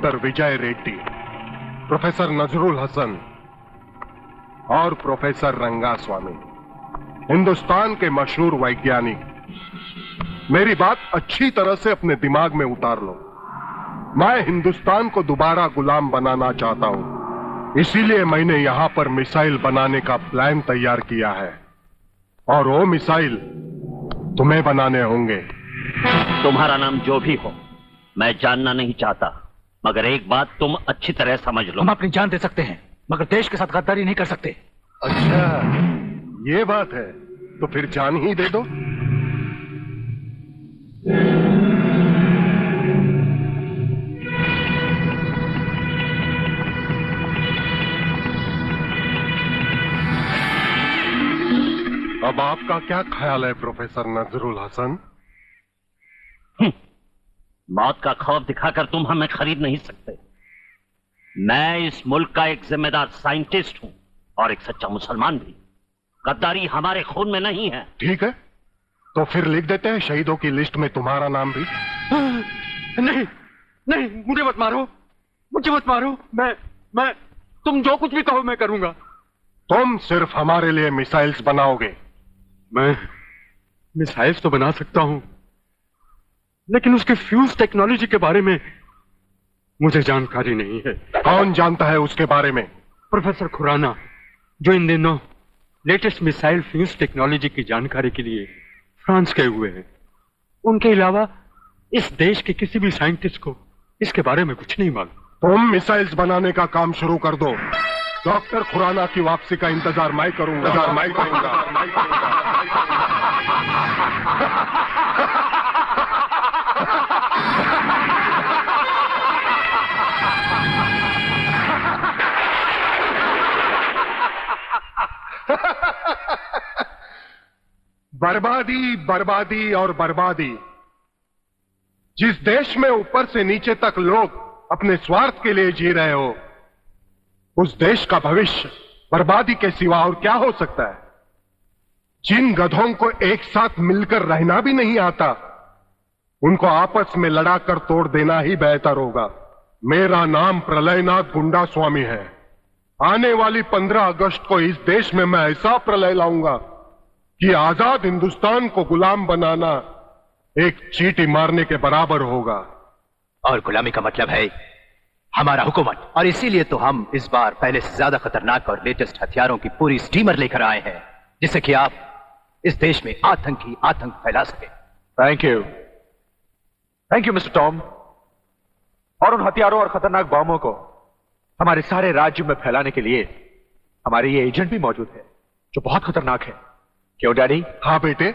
Doctor विजय Reddy, professor Nazrul Hasan और professor Rangaswamy, Hindustan के मशहूर वैज्ञानिक। मेरी बात अच्छी तरह से अपने दिमाग में उतार लो। मैं हिंदुस्तान को दोबारा गुलाम बनाना चाहता हूं, इसीलिए मैंने यहां पर मिसाइल बनाने का प्लान तैयार किया है, और वो मिसाइल तुम्हें बनाने होंगे। तुम्हारा नाम जो भी हो, मैं जानना नहीं चाहता, मगर एक बात तुम अच्छी तरह समझ लो। हम अपनी जान दे सकते हैं, मगर देश के साथ गद्दारी नहीं कर सकते। अच्छा, ये बात है, तो फिर जान ही दे दो। अब आपका क्या ख्याल है प्रोफेसर नजरुल हसन? मौत का खौफ दिखाकर तुम हमें खरीद नहीं सकते। मैं इस मुल्क का एक जिम्मेदार साइंटिस्ट हूं और एक सच्चा मुसलमान भी। गद्दारी हमारे खून में नहीं है। ठीक है, तो फिर लिख देते हैं शहीदों की लिस्ट में तुम्हारा नाम भी। नहीं नहीं, मुझे मत मारो, मुझे मत मारो। मैं तुम जो कुछ भी कहो मैं करूंगा। तुम सिर्फ हमारे लिए मिसाइल्स बनाओगे। मैं मिसाइल्स तो बना सकता हूं, लेकिन उसके फ्यूज टेक्नोलॉजी के बारे में मुझे जानकारी नहीं है। कौन जानता है उसके बारे में? प्रोफेसर खुराना, जो इन दिनों लेटेस्ट मिसाइल फ्यूज टेक्नोलॉजी की जानकारी के लिए फ्रांस गए हुए हैं। उनके अलावा इस देश के किसी भी साइंटिस्ट को इसके बारे में कुछ नहीं मालूम। तुम मिसाइल्स बनाने का काम शुरू कर दो। डॉक्टर खुराना की वापसी का इंतजार मैं करूंगा। बर्बादी, बर्बादी और बर्बादी। जिस देश में ऊपर से नीचे तक लोग अपने स्वार्थ के लिए जी रहे हो, उस देश का भविष्य बर्बादी के सिवा और क्या हो सकता है? जिन गधों को एक साथ मिलकर रहना भी नहीं आता, उनको आपस में लड़ाकर तोड़ देना ही बेहतर होगा। मेरा नाम प्रलयनाथ गुंडा स्वामी है। आने वाली 15 अगस्त को इस देश में मैं ऐसा प्रलय लाऊंगा कि आजाद हिंदुस्तान को गुलाम बनाना एक चींटी मारने के बराबर होगा। और गुलामी का मतलब है हमारा हुकूमत, और इसीलिए तो हम इस बार पहले से ज्यादा खतरनाक और लेटेस्ट हथियारों की पूरी स्टीमर लेकर आए हैं, जिससे कि आप इस देश में आतंक फैला सके। Thank you mister Tom. और उन हथियारों और खतरनाक बॉम्बों को हमारे सारे राज्य में फैलाने के लिए हमारे ये एजेंट भी मौजूद है, जो बहुत खतरनाक है। क्यों डैडी? हाँ बेटे,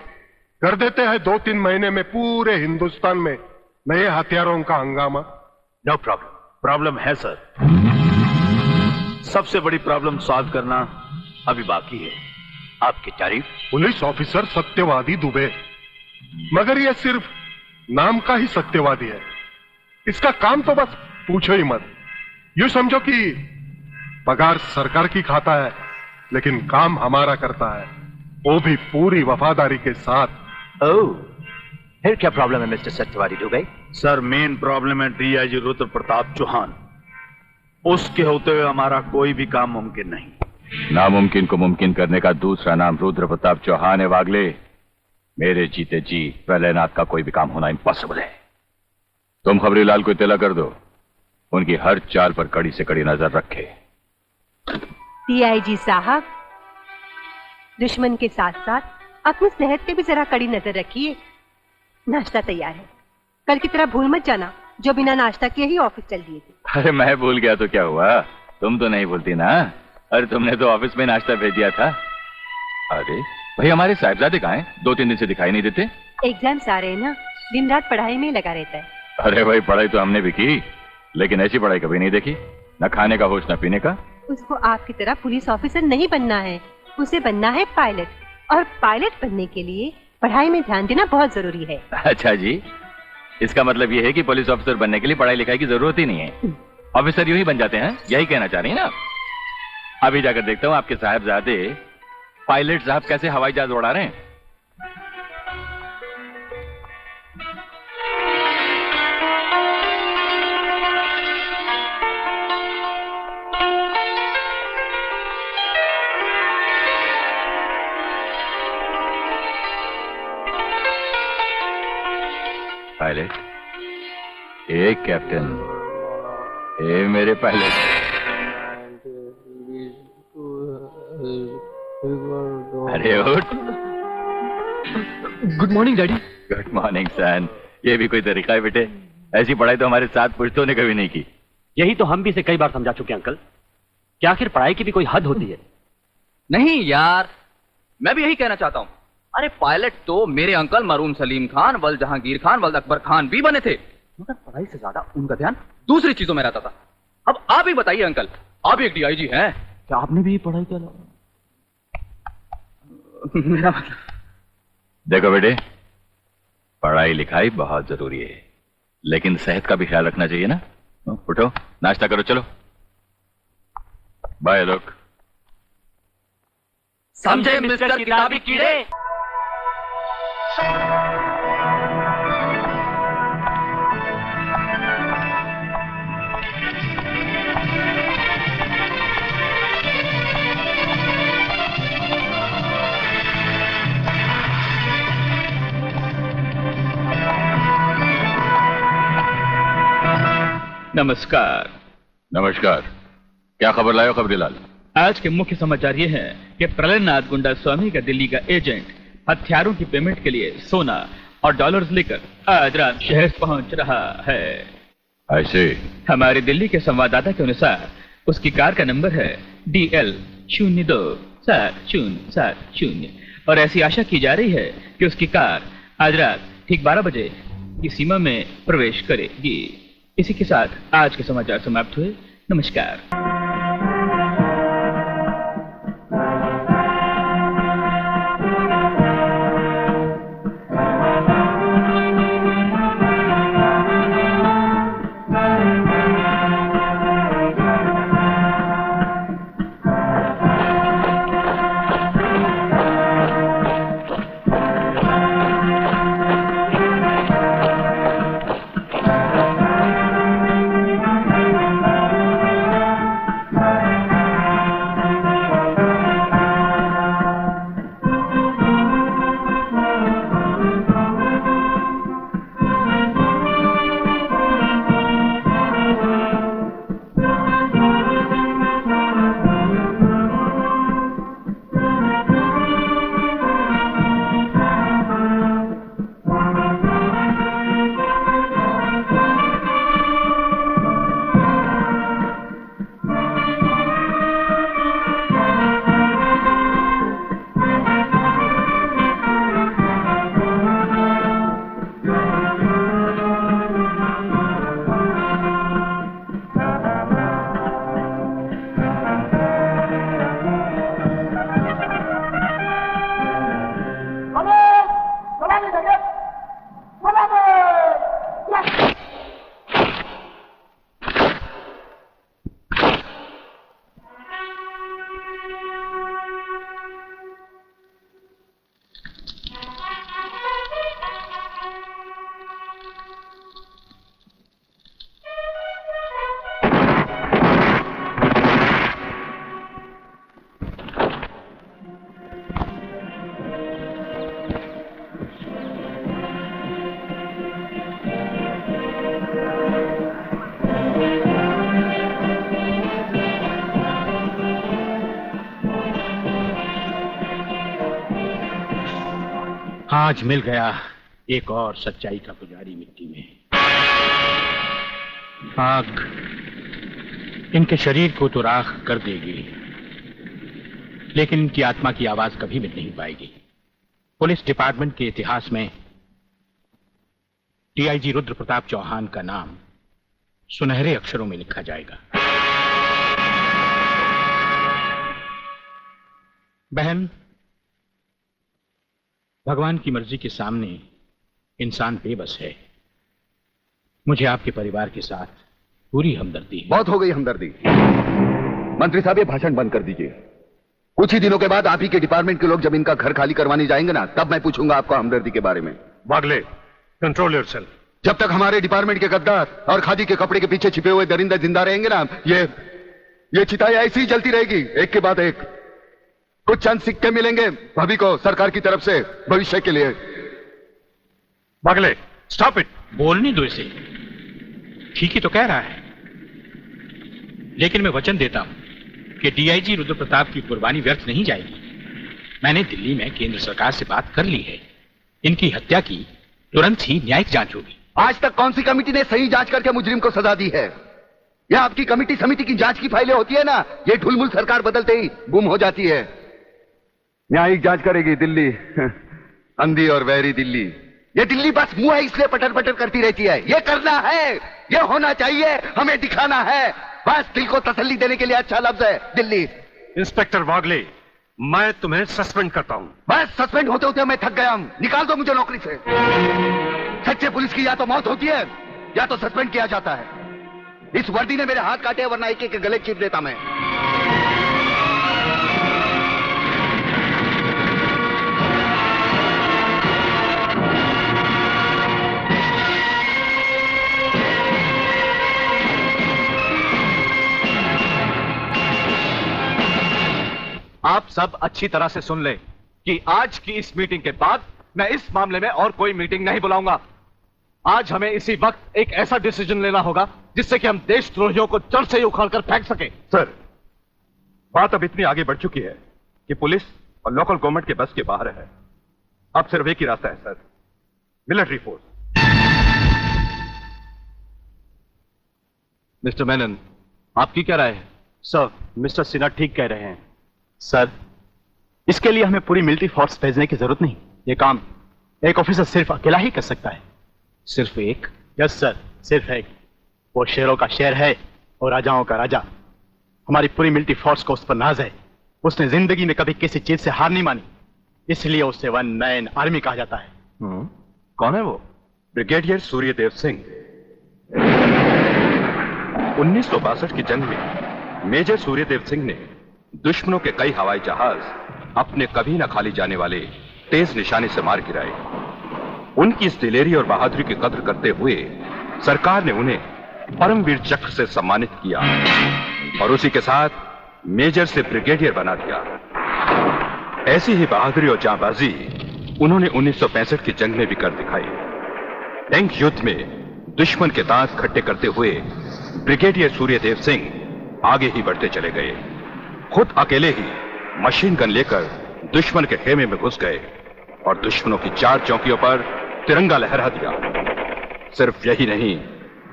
कर देते हैं 2-3 महीने में पूरे हिंदुस्तान में नए हथियारों का हंगामा। No problem. प्रॉब्लम है सर। सबसे बड़ी प्रॉब्लम सॉल्व करना अभी बाकी है। आपकी तारीफ? पुलिस ऑफिसर सत्यवादी दुबे, मगर यह सिर्फ नाम का ही सत्यवादी है। इसका काम तो बस पूछो ही मत। यूं समझो कि पगार सरकार की खाता है, लेकिन काम हमारा करता है, वो भी पूरी वफादारी के साथ। ओह, फिर क्या प्रॉब्लम है मिस्टर सत्यवादी दुबे? सर, मेन प्रॉब्लम है डीआईजी रुद्र प्रताप चौहान। उसके होते हुए हमारा कोई भी काम मुमकिन नहीं। नामुमकिन को मुमकिन करने का दूसरा नाम रुद्र प्रताप चौहान है वागले। मेरे जीते जी प्रलयनाथ का कोई भी काम होना इम्पॉसिबल है। तुम खबरीलाल को इत्तला कर दो, उनकी हर चाल पर कड़ी से कड़ी नजर रखे। डीआईजी साहब, दुश्मन के साथ साथ अपनी सेहत पे भी जरा कड़ी नजर रखिए। नाश्ता तैयार है, कल की तरह भूल मत जाना जो बिना नाश्ता किए ही ऑफिस चल दिए थे। अरे मैं भूल गया तो क्या हुआ, तुम तो नहीं भूलती ना। अरे तुमने तो ऑफिस में नाश्ता भेज दिया था। अरे भाई, हमारे साहिबजादे कहाँ हैं? 2-3 दिन से दिखाई नहीं देते। एग्जाम्स आ रहे हैं ना, दिन रात पढ़ाई में लगा रहता है। अरे भाई, पढ़ाई तो हमने भी की, लेकिन ऐसी पढ़ाई कभी नहीं देखी। न खाने का होश न पीने का। उसको आपकी तरह पुलिस ऑफिसर नहीं बनना है, उसे बनना है पायलट, और पायलट बनने के लिए पढ़ाई में ध्यान देना बहुत जरूरी है। अच्छा जी, इसका मतलब ये है कि पुलिस ऑफिसर बनने के लिए पढ़ाई लिखाई की जरूरत ही नहीं है, ऑफिसर यूं ही बन जाते हैं, यही कहना चाह रही है ना? अभी जाकर देखता हूँ आपके साहबजादे पायलट साहब कैसे हवाई जहाज उड़ा रहे हैं। पायलट, एक कैप्टन, ए मेरे पायलट। अरे उठ। Good morning daddy. Good morning son. ये भी कोई तरीका है बेटे? ऐसी पढ़ाई तो हमारे साथ पुश्तों ने कभी नहीं की। यही तो हम भी से कई बार समझा चुके अंकल कि आखिर पढ़ाई की भी कोई हद होती है। नहीं यार, मैं भी यही कहना चाहता हूं। अरे पायलट तो मेरे अंकल मरूम सलीम खान, वल जहांगीर खान, वल अकबर खान भी बने थे, मगर पढ़ाई से ज्यादा उनका ध्यान दूसरी चीजों में रहता था। अब आप ही बताइए अंकल, आप भी एक डीआईजी हैं, क्या आपने भी पढ़ाई किया? मेरा मतलब। देखो बेटे, पढ़ाई लिखाई बहुत जरूरी है, लेकिन सेहत का भी ख्याल रखना चाहिए ना। उठो, नाश्ता करो, चलो। बाय लोग। समझे मिस्टर किताबी कीड़े? नमस्कार। नमस्कार। क्या खबर लाए हो खबरीलाल? आज के मुख्य समाचार ये हैं कि प्रलयनाथ गुंडा स्वामी का दिल्ली का एजेंट हथियारों की पेमेंट के लिए सोना और डॉलर्स लेकर आज रात शहर पहुंच रहा है। ऐसे? हमारे दिल्ली के संवाददाता के अनुसार उसकी कार का नंबर है DL027070 और ऐसी आशा की जा रही है कि उसकी कार आज रात ठीक 12 बजे की सीमा में प्रवेश करेगी। इसी के साथ आज के समाचार समाप्त हुए। नमस्कार। आज मिल गया एक और सच्चाई का पुजारी मिट्टी में। आग इनके शरीर को तो राख कर देगी, लेकिन इनकी आत्मा की आवाज कभी मिट नहीं पाएगी। पुलिस डिपार्टमेंट के इतिहास में डीआईजी रुद्र प्रताप चौहान का नाम सुनहरे अक्षरों में लिखा जाएगा। बहन, भगवान की मर्जी के सामने इंसान बेबस है। मुझे आपके परिवार के साथ पूरी हमदर्दी है। बहुत हो गई हमदर्दी। मंत्री साहब, ये भाषण बंद कर दीजिए। कुछ ही दिनों के बाद आप ही के डिपार्टमेंट के लोग जब इनका घर खाली करवाने जाएंगे ना, तब मैं पूछूंगा आपको हमदर्दी के बारे में। Bagle, control yourself. जब तक हमारे डिपार्टमेंट के गद्दार और खादी के कपड़े के पीछे छिपे हुए दरिंदे जिंदा रहेंगे ना, ये चिताएं ऐसी ही जलती रहेगी, एक के बाद एक। कुछ चंद सिक्के मिलेंगे भाभी को सरकार की तरफ से भविष्य के लिए। Bagle, stop it. बोलने दो इसे। ठीक ही तो कह रहा है, लेकिन मैं वचन देता हूं कि डीआईजी रुद्र प्रताप की कुर्बानी व्यर्थ नहीं जाएगी। मैंने दिल्ली में केंद्र सरकार से बात कर ली है। इनकी हत्या की तुरंत ही न्यायिक जांच होगी। आज तक कौन सी कमेटी ने सही जांच करके मुजरिम को सजा दी है? यह आपकी कमेटी समिति की जांच की फाइलें होती है ना, ये ढुलमुल सरकार बदलते ही गुम हो जाती है। न्यायिक जांच करेगी दिल्ली, अंधी और वैरी दिल्ली। ये दिल्ली बस मुंह है इसलिए पटर पटर करती रहती है। ये करना है, ये होना चाहिए, हमें दिखाना है, बस दिल को तसल्ली देने के लिए अच्छा लफ्ज है दिल्ली। इंस्पेक्टर वागले, मैं तुम्हें सस्पेंड करता हूं। बस सस्पेंड होते होते मैं थक गया हूं, निकाल दो मुझे नौकरी से। सच्चे पुलिस की या तो मौत होती है या तो सस्पेंड किया जाता है। इस वर्दी ने मेरे हाथ काटे, वरना एक एक गले चीर देता मैं। आप सब अच्छी तरह से सुन लें कि आज की इस मीटिंग के बाद मैं इस मामले में और कोई मीटिंग नहीं बुलाऊंगा। आज हमें इसी वक्त एक ऐसा डिसीजन लेना होगा जिससे कि हम देशद्रोहियों को जड़ से ही उखाड़कर फेंक सके। सर, बात अब इतनी आगे बढ़ चुकी है कि पुलिस और लोकल गवर्नमेंट के बस के बाहर है। अब सिर्फ एक ही रास्ता है sir, military force. Mister Menon, आपकी क्या राय है? सर, मिस्टर सिन्हा ठीक कह रहे हैं। सर, इसके लिए हमें पूरी मिलिट्री फोर्स भेजने की जरूरत नहीं। ये काम एक ऑफिसर सिर्फ अकेला ही कर सकता है। सिर्फ एक? यस सर, सिर्फ एक। वो शेरों का शेर है और राजाओं का राजा। हमारी पूरी मिलिट्री फोर्स को उस पर नाज है। उसने जिंदगी में कभी किसी चीज से हार नहीं मानी, इसलिए उसे वन मैन आर्मी कहा जाता है। कौन है वो? ब्रिगेडियर सूर्यदेव सिंह। 1962 की जंग में मेजर सूर्यदेव सिंह ने दुश्मनों के कई हवाई जहाज अपने कभी न खाली जाने वाले तेज निशाने से मार गिराए। उनकी इस दिलेरी और बहादुरी की कद्र करते हुए सरकार ने उन्हें परमवीर चक्र से सम्मानित किया और उसी के साथ मेजर से ब्रिगेडियर बना दिया। ऐसी ही बहादुरी और जांबाजी उन्होंने 1965 की जंग में भी कर दिखाई। टैंक युद्ध में दुश्मन के दांत खट्टे करते हुए ब्रिगेडियर सूर्यदेव सिंह आगे ही बढ़ते चले गए। खुद अकेले ही मशीन गन लेकर दुश्मन के खेमे में घुस गए और दुश्मनों की 4 चौकियों पर तिरंगा लहरा दिया। सिर्फ यही नहीं,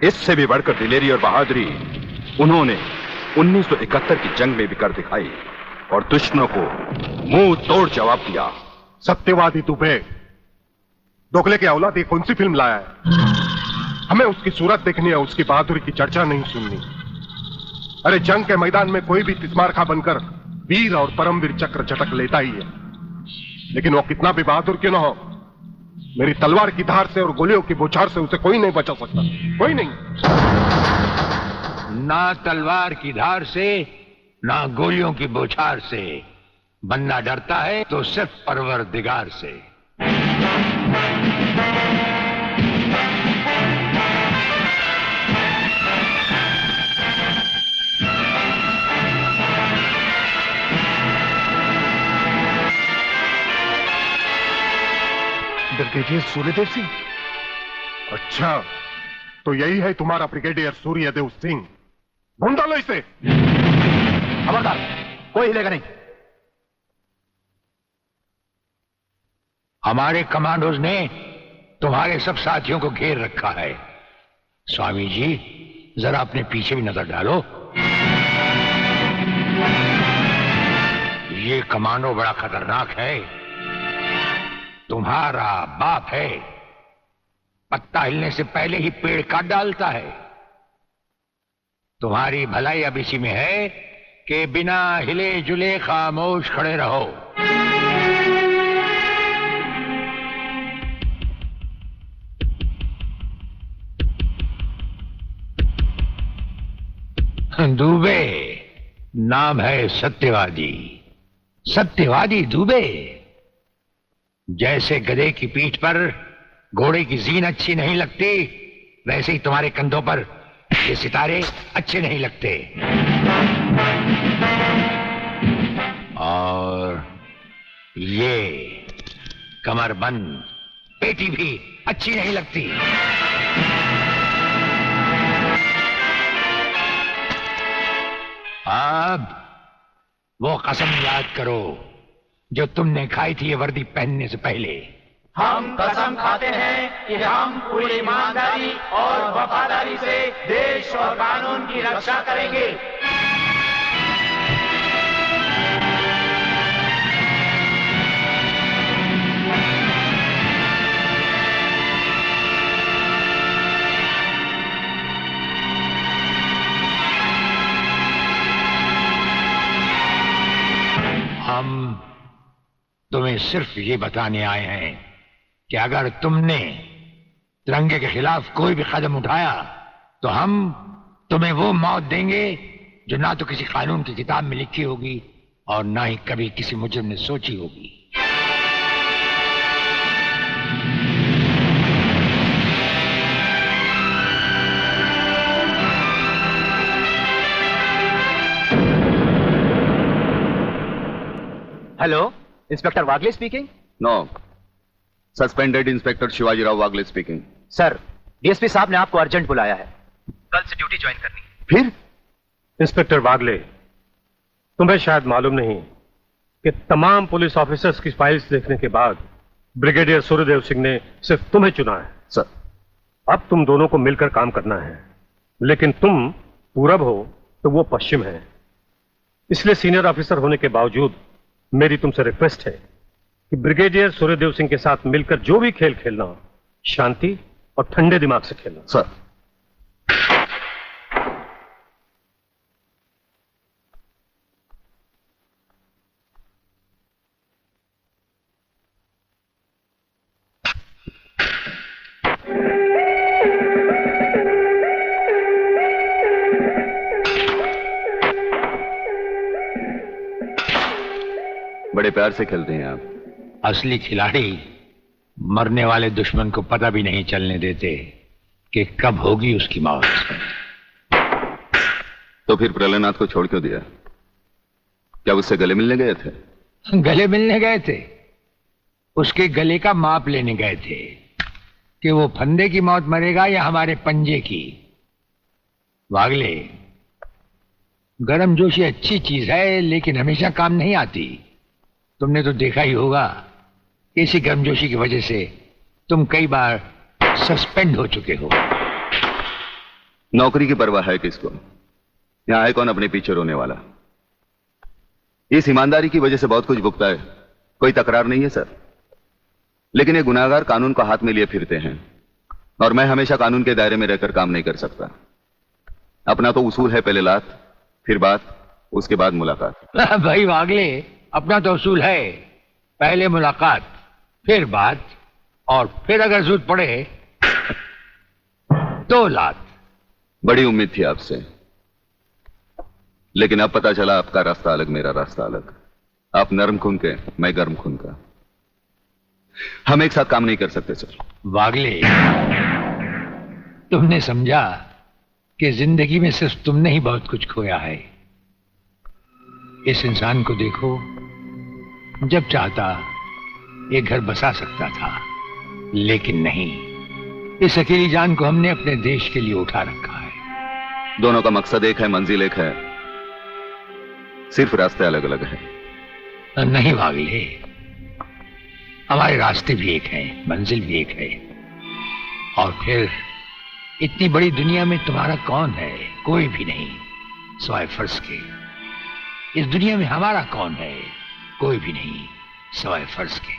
इससे भी बढ़कर दिलेरी और बहादुरी उन्होंने 1971 की जंग में भी कर दिखाई और दुश्मनों को मुंह तोड़ जवाब दिया। सत्यवादी दुबे, दोगले की औलाद, ये कौन सी फिल्म लाया है? हमें उसकी सूरत देखनी है, उसकी बहादुरी की चर्चा नहीं सुननी। अरे जंग के मैदान में कोई भी तिस्मारखा बनकर वीर और परमवीर चक्र झटक लेता ही है, लेकिन वो कितना भी बहादुर क्यों न हो, मेरी तलवार की धार से और गोलियों की बौछार से उसे कोई नहीं बचा सकता। कोई नहीं। ना तलवार की धार से, ना गोलियों की बौछार से। बनना डरता है तो सिर्फ परवरदिगार से। ब्रिगेडियर सूर्यदेव सिंह? अच्छा, तो यही है तुम्हारा ब्रिगेडियर सूर्यदेव सिंह। ढूंढ डालो इसे। खबरदार, कोई हिलेगा नहीं। हमारे कमांडोज ने तुम्हारे सब साथियों को घेर रखा है। स्वामी जी, जरा अपने पीछे भी नजर डालो। ये कमांडो बड़ा खतरनाक है। तुम्हारा बाप है, पत्ता हिलने से पहले ही पेड़ काट डालता है। तुम्हारी भलाई अब इसी में है कि बिना हिले जुले खामोश खड़े रहो। दुबे नाम है सत्यवादी। सत्यवादी दुबे। जैसे गधे की पीठ पर घोड़े की जीन अच्छी नहीं लगती, वैसे ही तुम्हारे कंधों पर ये सितारे अच्छे नहीं लगते। और ये कमरबंद बेटी भी अच्छी नहीं लगती। अब वो कसम याद करो जो तुमने खाई थी ये वर्दी पहनने से पहले। हम कसम खाते हैं कि हम पूरी ईमानदारी और वफादारी से देश और कानून की रक्षा करेंगे। हम तुम्हें सिर्फ ये बताने आए हैं कि अगर तुमने तिरंगे के खिलाफ कोई भी कदम उठाया तो हम तुम्हें वो मौत देंगे जो ना तो किसी कानून की किताब में लिखी होगी और ना ही कभी किसी मुजरिम ने सोची होगी। Hello, inspector Wagle speaking. No, suspended inspector Shivajirao Wagle speaking. Sir, DSP साहब ने आपको अर्जेंट बुलाया है, कल से ड्यूटी ज्वाइन करनी है। फिर? इंस्पेक्टर वागले, तुम्हें शायद मालूम नहीं कि तमाम पुलिस ऑफिसर्स की फाइल्स देखने के बाद ब्रिगेडियर सूर्यदेव सिंह ने सिर्फ तुम्हें चुना है। सर, अब तुम दोनों को मिलकर काम करना है, लेकिन तुम पूरब हो तो वो पश्चिम है। इसलिए सीनियर ऑफिसर होने के बावजूद मेरी तुमसे रिक्वेस्ट है कि ब्रिगेडियर सूर्यदेव सिंह के साथ मिलकर जो भी खेल खेलना हो, शांति और ठंडे दिमाग से खेलना। सर। बड़े प्यार से खेलते हैं आप। असली खिलाड़ी मरने वाले दुश्मन को पता भी नहीं चलने देते कि कब होगी उसकी मौत। तो फिर प्रलयनाथ को छोड़ क्यों दिया? क्या उससे गले मिलने गए थे? गले मिलने गए थे, उसके गले का माप लेने गए थे कि वो फंदे की मौत मरेगा या हमारे पंजे की। वागले, गर्मजोशी अच्छी चीज है लेकिन हमेशा काम नहीं आती। तुमने तो देखा ही होगा, इसी गर्मजोशी की वजह से तुम कई बार सस्पेंड हो चुके हो। नौकरी की परवाह है किसको? यहां है कौन अपने पीछे रोने वाला? इस ईमानदारी की वजह से बहुत कुछ भुगता है, कोई तकरार नहीं है सर। लेकिन ये गुनाहगार कानून को हाथ में लिए फिरते हैं और मैं हमेशा कानून के दायरे में रहकर काम नहीं कर सकता। अपना तो उसूल है, पहले लात, फिर बात, उसके बाद मुलाकात। भाई वागले, अपना तो उसूल है, पहले मुलाकात, फिर बात, और फिर अगर जरूरत पड़े तो लात। बड़ी उम्मीद थी आपसे, लेकिन अब पता चला आपका रास्ता अलग, मेरा रास्ता अलग। आप नरम खून के, मैं गर्म खून का। हम एक साथ काम नहीं कर सकते सर। वागले, तुमने समझा कि जिंदगी में सिर्फ तुमने ही बहुत कुछ खोया है। इस इंसान को देखो, जब चाहता ये घर बसा सकता था, लेकिन नहीं, इस अकेली जान को हमने अपने देश के लिए उठा रखा है। दोनों का मकसद एक है, मंजिल एक है, सिर्फ रास्ते अलग अलग हैं। नहीं वागले, हमारे रास्ते भी एक हैं, मंजिल भी एक है। और फिर इतनी बड़ी दुनिया में तुम्हारा कौन है? कोई भी नहीं, सिवाय फर्ज के। इस दुनिया में हमारा कौन है? कोई भी नहीं, सिवाय फर्ज के।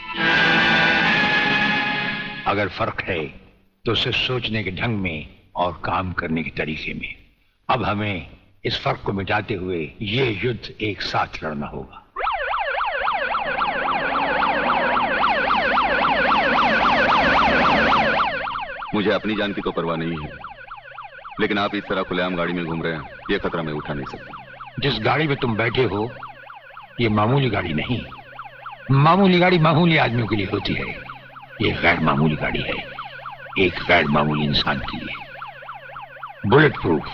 अगर फर्क है तो सिर्फ सोचने के ढंग में और काम करने के तरीके में। अब हमें इस फर्क को मिटाते हुए ये युद्ध एक साथ लड़ना होगा। मुझे अपनी जान की तो परवाह नहीं है, लेकिन आप इस तरह खुलेआम गाड़ी में घूम रहे हैं, यह खतरा मैं उठा नहीं सकता। जिस गाड़ी में तुम बैठे हो ये मामूली गाड़ी नहीं। मामूली गाड़ी मामूली आदमियों के लिए होती है, ये गैर मामूली गाड़ी है, एक गैर मामूली इंसान के लिए। बुलेट प्रूफ,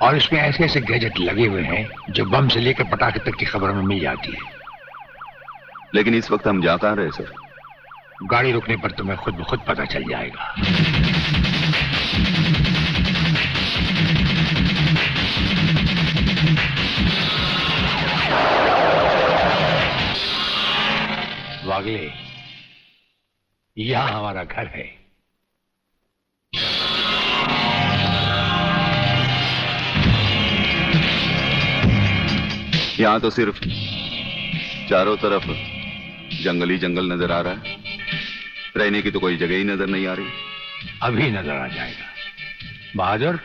और इसमें ऐसे ऐसे गैजेट लगे हुए हैं जो बम से लेकर पटाखे तक की खबर में मिल जाती है। लेकिन इस वक्त हम जा कहां रहे सर? गाड़ी रुकने पर तुम्हें खुद ब खुद पता चल जाएगा। वागले, यहां हमारा घर है। यहां तो सिर्फ चारों तरफ जंगल ही जंगल नजर आ रहा है, रहने की तो कोई जगह ही नजर नहीं आ रही। अभी नजर आ जाएगा। बहादुर,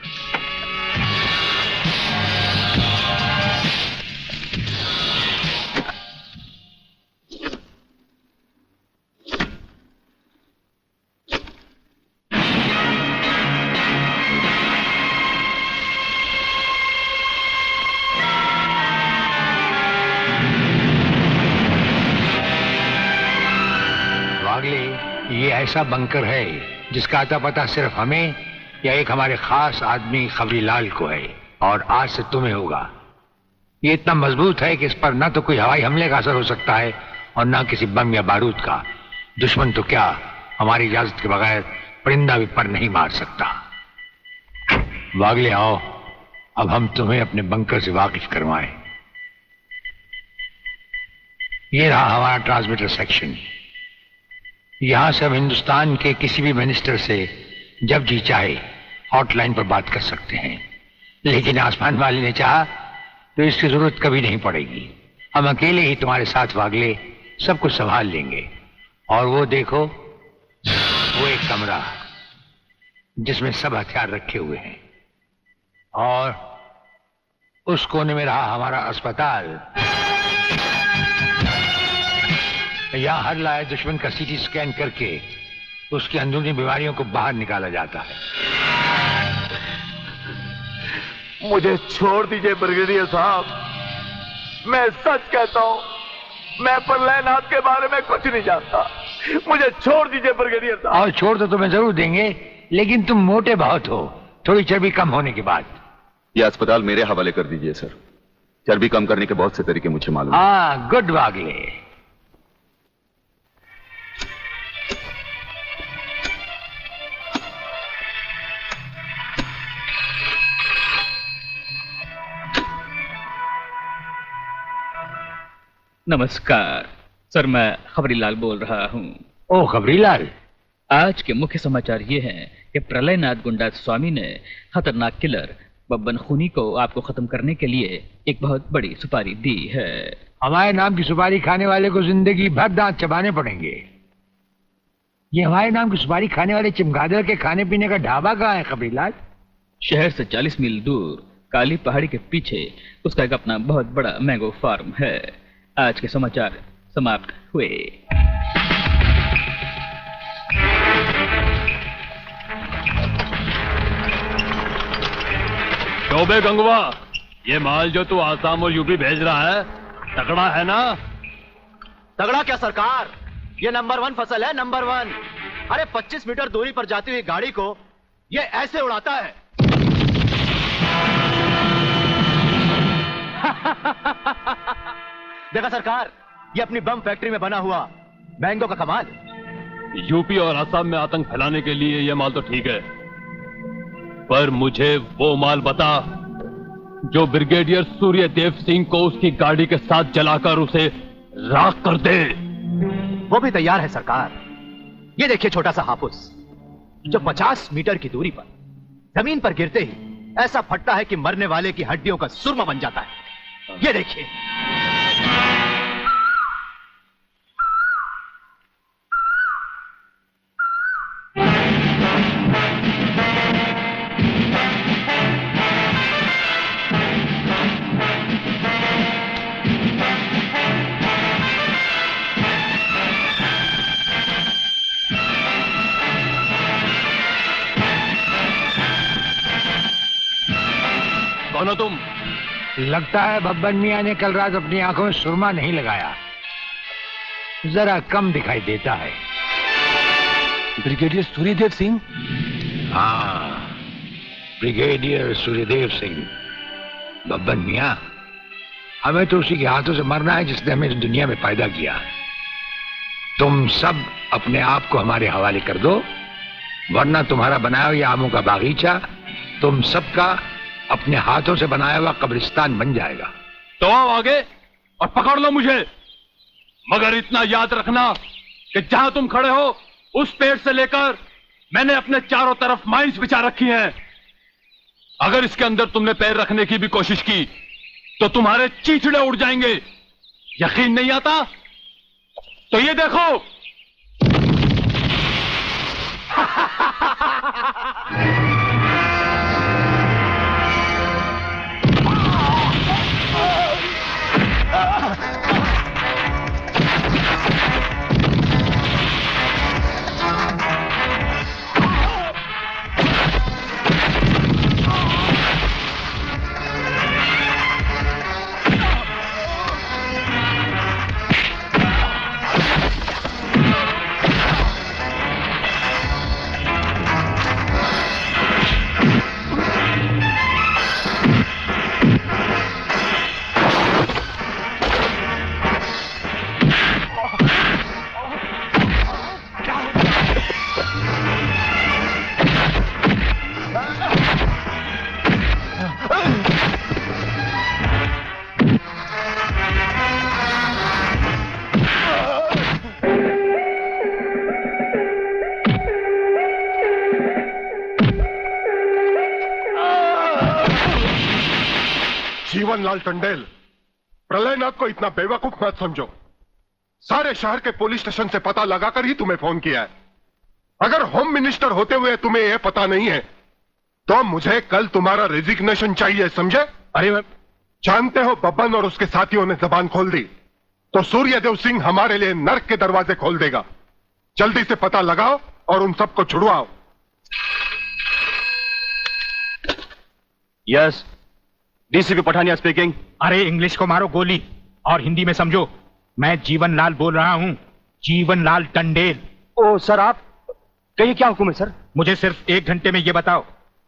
ये ऐसा बंकर है जिसका आता पता सिर्फ हमें या एक हमारे खास आदमी खबरीलाल को है, और आज से तुम्हें होगा। ये इतना मजबूत है कि इस पर ना तो कोई हवाई हमले का असर हो सकता है और ना किसी बम या बारूद का। दुश्मन तो क्या, हमारी इजाजत के बगैर परिंदा भी पर नहीं मार सकता। वागले आओ, अब हम तुम्हें अपने बंकर से वाकिफ करवाएं। ये रहा हमारा ट्रांसमीटर सेक्शन। यहां से हम हिंदुस्तान के किसी भी मिनिस्टर से जब जी चाहे हॉटलाइन पर बात कर सकते हैं, लेकिन आसमान वाले ने चाहा तो इसकी जरूरत कभी नहीं पड़ेगी। हम अकेले ही तुम्हारे साथ वागले सब कुछ संभाल लेंगे। और वो देखो, वो एक कमरा जिसमें सब हथियार रखे हुए हैं, और उस कोने में रहा हमारा अस्पताल। यहां हर लाए दुश्मन का सीटी स्कैन करके उसकी अंदरूनी बीमारियों को बाहर निकाला जाता है। मुझे छोड़ दीजिए ब्रिगेडियर साहब, मैं सच कहता हूं, मैं प्रलयनाथ के बारे में कुछ नहीं जानता। मुझे छोड़ दीजिए ब्रिगेडियर साहब। और छोड़ तो तुम्हें जरूर देंगे, लेकिन तुम मोटे बहुत हो, थोड़ी चर्बी कम होने के बाद। यह अस्पताल मेरे हवाले कर दीजिए सर। चर्बी कम करने के बहुत से तरीके मुझे मालूम है। हाँ, गुड वागले। नमस्कार सर, मैं खबरीलाल बोल रहा हूँ। ओ खबरीलाल, आज के मुख्य समाचार ये हैं कि प्रलयनाथ गुंडा स्वामी ने खतरनाक किलर बब्बन खूनी को आपको खत्म करने के लिए एक बहुत बड़ी सुपारी दी है। हमारे नाम की सुपारी खाने वाले को जिंदगी भर दांत चबाने पड़ेंगे। ये हमारे नाम की सुपारी खाने वाले चमगादड़ के खाने पीने का ढाबा कहाँ है खबरीलाल? शहर से 40 मील दूर काली पहाड़ी के पीछे उसका एक अपना बहुत बड़ा मैंगो फार्म है। आज के समाचार समाप्त हुए। शोबे गंगवा, ये माल जो तू आसाम और यूपी भेज रहा है तगड़ा है ना? तगड़ा क्या सरकार, ये नंबर 1 फसल है, नंबर 1। अरे 25 मीटर दूरी पर जाती हुई गाड़ी को ये ऐसे उड़ाता है। देखा सरकार, ये अपनी बम फैक्ट्री में बना हुआ मैंगो का कमाल। यूपी और असम में आतंक फैलाने के लिए यह माल तो ठीक है, पर मुझे वो माल बता जो ब्रिगेडियर सूर्यदेव सिंह को उसकी गाड़ी के साथ जलाकर उसे राख कर दे। वो भी तैयार है सरकार। ये देखिए छोटा सा हापुस जो 50 मीटर की दूरी पर जमीन पर गिरते ही ऐसा फटता है कि मरने वाले की हड्डियों का सुरमा बन जाता है। ये देखिए। कौन हो तुम? लगता है बब्बन मियां ने कल रात अपनी आंखों में सुरमा नहीं लगाया, जरा कम दिखाई देता है। ब्रिगेडियर सूर्यदेव सिंह? हाँ, ब्रिगेडियर सूर्यदेव सिंह। बब्बन मियां, हमें तो उसी के हाथों से मरना है जिसने हमें इस दुनिया में पैदा किया। तुम सब अपने आप को हमारे हवाले कर दो, वरना तुम्हारा बनाया हुआ आमों का बागीचा तुम सबका अपने हाथों से बनाया हुआ कब्रिस्तान बन जाएगा। तो आओ आगे और पकड़ लो मुझे, मगर इतना याद रखना कि जहां तुम खड़े हो उस पेड़ से लेकर मैंने अपने चारों तरफ माइंस बिछा रखी हैं। अगर इसके अंदर तुमने पैर रखने की भी कोशिश की तो तुम्हारे चीथड़े उड़ जाएंगे। यकीन नहीं आता तो ये देखो। जीवनलाल टंडेल, प्रलयनाथ को इतना बेवकूफ मत समझो। सारे शहर के पुलिस स्टेशन से पता लगाकर ही तुम्हें फोन किया है। अगर होम मिनिस्टर होते हुए तुम्हें यह पता नहीं है तो मुझे कल तुम्हारा रेजिग्नेशन चाहिए, समझे? अरे मैं जानते हो बब्बन और उसके साथियों ने जबान खोल दी तो सूर्यदेव सिंह हमारे लिए नर्क के दरवाजे खोल देगा। जल्दी से पता लगाओ और उन सबको छुड़वाओ। Yes, DCP Pathania speaking. अरे इंग्लिश को मारो गोली और हिंदी में समझो। मैं जीवनलाल बोल रहा हूं, जीवनलाल टंडेल। ओ सर, आप कहिए, क्या हुक्म है सर? मुझे सिर्फ 1 घंटे में यह बताओ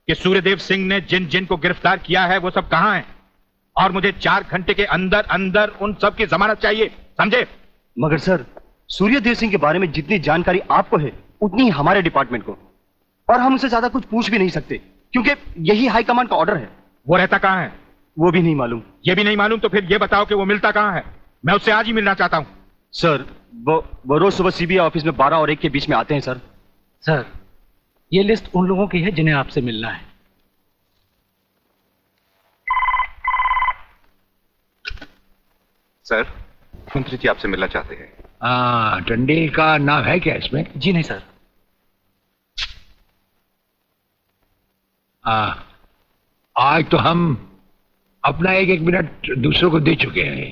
कि सूर्यदेव सिंह ने जिन जिन को गिरफ्तार किया है वो सब कहां हैं, और मुझे 4 घंटे के अंदर अंदर उन सब की जमानत चाहिए, समझे? मगर सर, सूर्यदेव सिंह के बारे में जितनी जानकारी आपको है उतनी ही हमारे डिपार्टमेंट को, और हम उसे ज्यादा कुछ पूछ भी नहीं सकते क्योंकि यही हाई कमांड का ऑर्डर है। वो रहता कहां है? वो भी नहीं मालूम। ये भी नहीं मालूम तो फिर ये बताओ कि वो मिलता कहां है? मैं उससे आज ही मिलना चाहता हूं। सर, वो रोज सुबह सीबीआई ऑफिस में 12 और 1 के बीच में आते हैं सर। सर, ये लिस्ट उन लोगों की है जिन्हें आपसे मिलना है। सर, मंत्री जी आपसे मिलना चाहते हैं। टंडेल का नाम है क्या इसमें? जी नहीं सर। आज तो हम अपना 1-1 मिनट दूसरों को दे चुके हैं,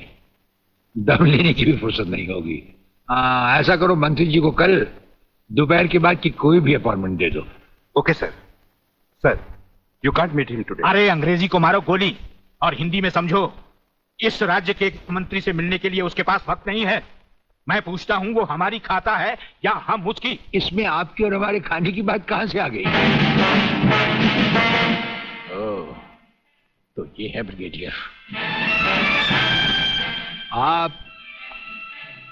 दम लेने की भी फुर्सत नहीं होगी। ऐसा करो, मंत्री जी को कल दोपहर के बाद की कोई भी अपॉइंटमेंट दे दो। Okay sir. Sir, you can't meet him today. अरे अंग्रेजी को मारो गोली और हिंदी में समझो। इस राज्य के मंत्री से मिलने के लिए उसके पास वक्त नहीं है। मैं पूछता हूं वो हमारी खाता है या हम उसकी? इसमें आपकी और हमारे खाने की बात कहां से आ गई? ओह, तो ये है ब्रिगेडियर। आप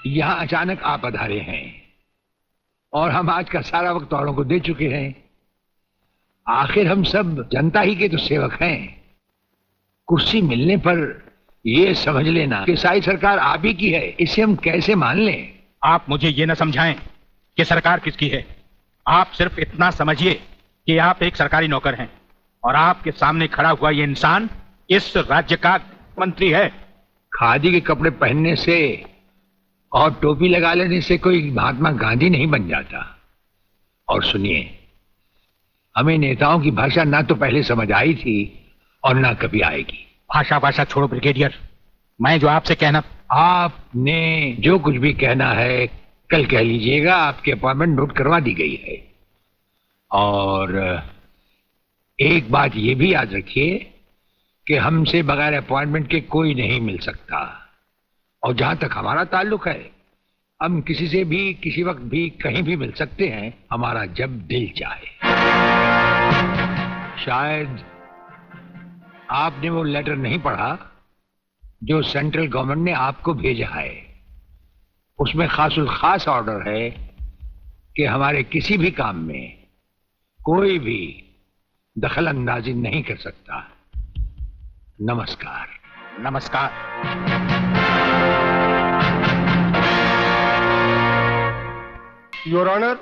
यहां अचानक आ पधारे हैं और हम आज का सारा वक्त औरों को दे चुके हैं। आखिर हम सब जनता ही के तो सेवक हैं। कुर्सी मिलने पर ये समझ लेना कि सारी सरकार आप ही की है, इसे हम कैसे मान लें? आप मुझे ये न समझाएं कि सरकार किसकी है। आप सिर्फ इतना समझिए कि आप एक सरकारी नौकर हैं और आपके सामने खड़ा हुआ ये इंसान इस राज्य का मंत्री है। खादी के कपड़े पहनने से और टोपी लगा लेने से कोई महात्मा गांधी नहीं बन जाता। और सुनिए, हमें नेताओं की भाषा ना तो पहले समझ आई थी और ना कभी आएगी। भाषा छोड़ो ब्रिगेडियर, मैं जो आपसे कहना। आपने जो कुछ भी कहना है कल कह लीजिएगा, आपकी अपॉइंटमेंट नोट करवा दी गई है। और एक बात ये भी याद रखिए कि हमसे बगैर अपॉइंटमेंट के कोई नहीं मिल सकता। और जहां तक हमारा ताल्लुक है, हम किसी से भी किसी वक्त भी कहीं भी मिल सकते हैं, हमारा जब दिल चाहे। शायद आपने वो लेटर नहीं पढ़ा जो सेंट्रल गवर्नमेंट ने आपको भेजा है। उसमें खासुल खास ऑर्डर है कि हमारे किसी भी काम में कोई भी दखल अंदाजी नहीं कर सकता। नमस्कार। नमस्कार। योर ऑनर,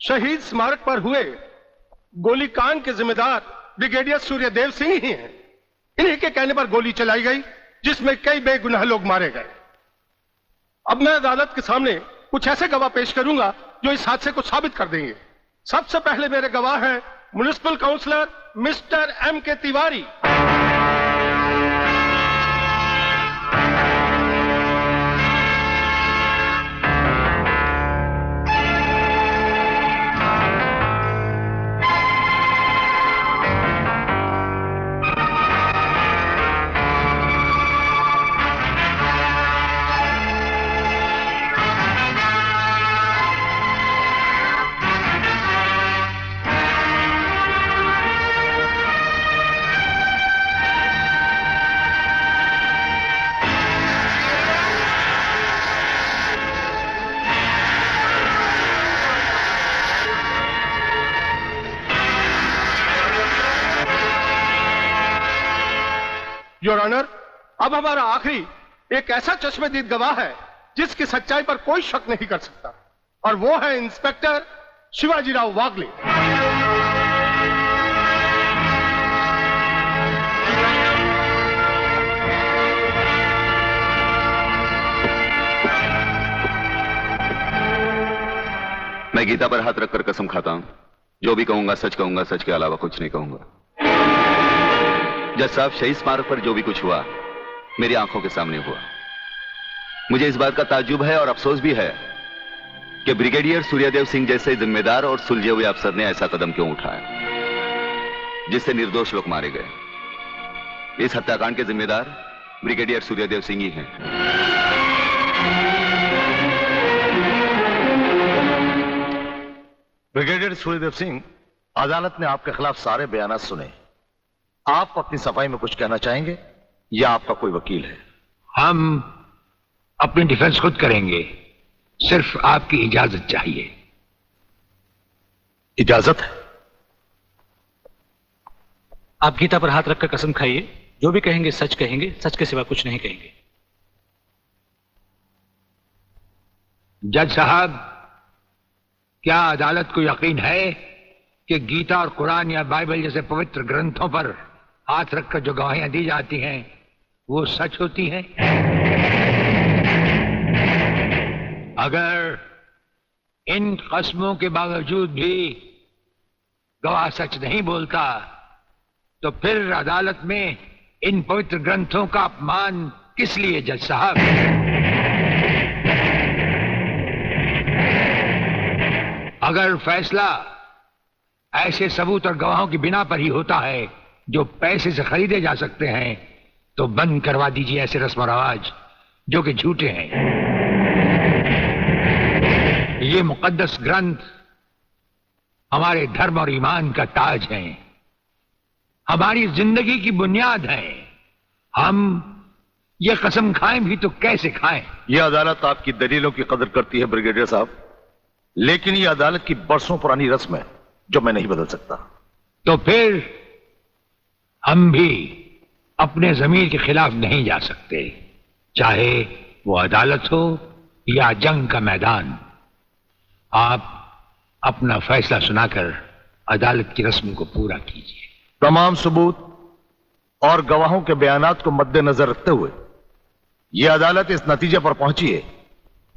शहीद स्मारक पर हुए गोलीकांड के जिम्मेदार ब्रिगेडियर सूर्यदेव सिंह ही हैं। इन्हीं के कहने पर गोली चलाई गई, जिसमें कई बेगुनाह लोग मारे गए। अब मैं अदालत के सामने कुछ ऐसे गवाह पेश करूंगा जो इस हादसे को साबित कर देंगे। सबसे पहले मेरे गवाह हैं municipal councillor mister M.K. Tiwari. Your honour, अब हमारा आखिरी एक ऐसा चश्मदीद गवाह है जिसकी सच्चाई पर कोई शक नहीं कर सकता, और वो है इंस्पेक्टर शिवाजीराव वागले। मैं गीता पर हाथ रखकर कसम खाता हूं, जो भी कहूंगा सच के अलावा कुछ नहीं कहूंगा। जज साहब, शहीद स्मारक पर जो भी कुछ हुआ मेरी आंखों के सामने हुआ। मुझे इस बात का ताज्जुब है और अफसोस भी है कि ब्रिगेडियर सूर्यदेव सिंह जैसे जिम्मेदार और सुलझे हुए अफसर ने ऐसा कदम क्यों उठाया जिससे निर्दोष लोग मारे गए। इस हत्याकांड के जिम्मेदार ब्रिगेडियर सूर्यदेव सिंह ही हैं। ब्रिगेडियर सूर्यदेव सिंह, अदालत ने आपके खिलाफ सारे बयान सुने। आप अपनी सफाई में कुछ कहना चाहेंगे या आपका कोई वकील है? हम अपनी डिफेंस खुद करेंगे, सिर्फ आपकी इजाजत चाहिए। इजाजत है? आप गीता पर हाथ रखकर कसम खाइए, जो भी कहेंगे सच के सिवा कुछ नहीं कहेंगे। जज साहब, क्या अदालत को यकीन है कि गीता और कुरान या बाइबल जैसे पवित्र ग्रंथों पर हाथ रखकर जो गवाहियां दी जाती हैं वो सच होती हैं? अगर इन कस्मों के बावजूद भी गवाह सच नहीं बोलता तो फिर अदालत में इन पवित्र ग्रंथों का अपमान किस लिए जज साहब? अगर फैसला ऐसे सबूत और गवाहों की बिना पर ही होता है जो पैसे से खरीदे जा सकते हैं, तो बंद करवा दीजिए ऐसे रस्म और रवाज जो कि झूठे हैं। ये मुकद्दस ग्रंथ हमारे धर्म और ईमान का ताज है, हमारी जिंदगी की बुनियाद है। हम ये कसम खाएं भी तो कैसे खाएं? यह अदालत आपकी दलीलों की कदर करती है ब्रिगेडियर साहब, लेकिन यह अदालत की बरसों पुरानी रस्म है जो मैं नहीं बदल सकता। तो फिर हम भी अपने जमीर के खिलाफ नहीं जा सकते, चाहे वो अदालत हो या जंग का मैदान। आप अपना फैसला सुनाकर अदालत की रस्म को पूरा कीजिए। तमाम सबूत और गवाहों के बयानात को मद्देनजर रखते हुए यह अदालत इस नतीजे पर पहुंची है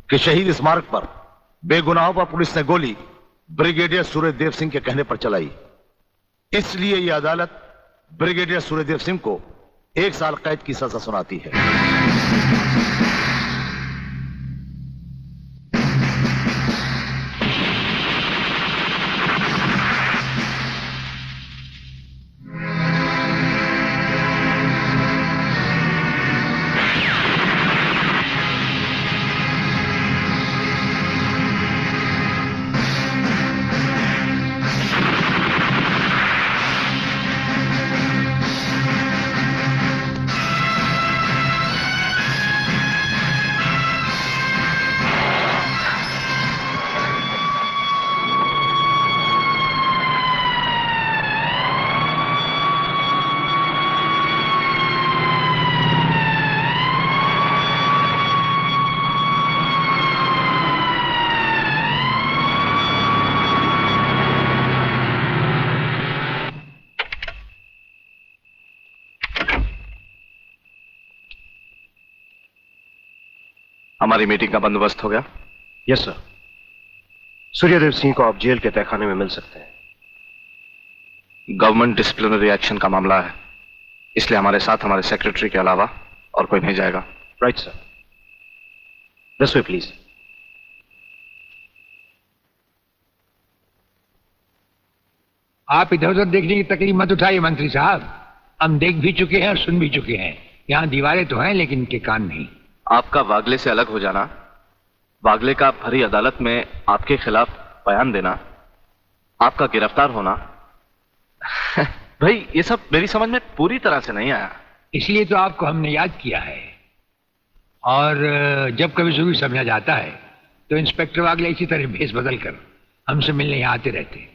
कि शहीद स्मारक पर बेगुनाहों पर पुलिस ने गोली ब्रिगेडियर सूर्यदेव सिंह के कहने पर चलाई। इसलिए यह अदालत ब्रिगेडियर सूर्यदेव सिंह को 1 साल कैद की सजा सुनाती है। हमारी मीटिंग का बंदोबस्त हो गया? Yes sir. सूर्यदेव सिंह को आप जेल के तहखाने में मिल सकते हैं। गवर्नमेंट डिसिप्लिनरी एक्शन का मामला है, इसलिए हमारे साथ हमारे सेक्रेटरी के अलावा और कोई नहीं जाएगा। Right sir. This way please. आप इधर उधर देखने की तकलीफ मत उठाइए मंत्री साहब, हम देख भी चुके हैं और सुन भी चुके हैं। यहाँ दीवारें तो हैं लेकिन इनके कान नहीं। आपका वागले से अलग हो जाना, वागले का भरी अदालत में आपके खिलाफ बयान देना, आपका गिरफ्तार होना भाई ये सब मेरी समझ में पूरी तरह से नहीं आया। इसलिए तो आपको हमने याद किया है। और जब कभी जरूरी समझा जाता है तो इंस्पेक्टर वागले इसी तरह भेस बदल कर हमसे मिलने यहाँ आते रहते।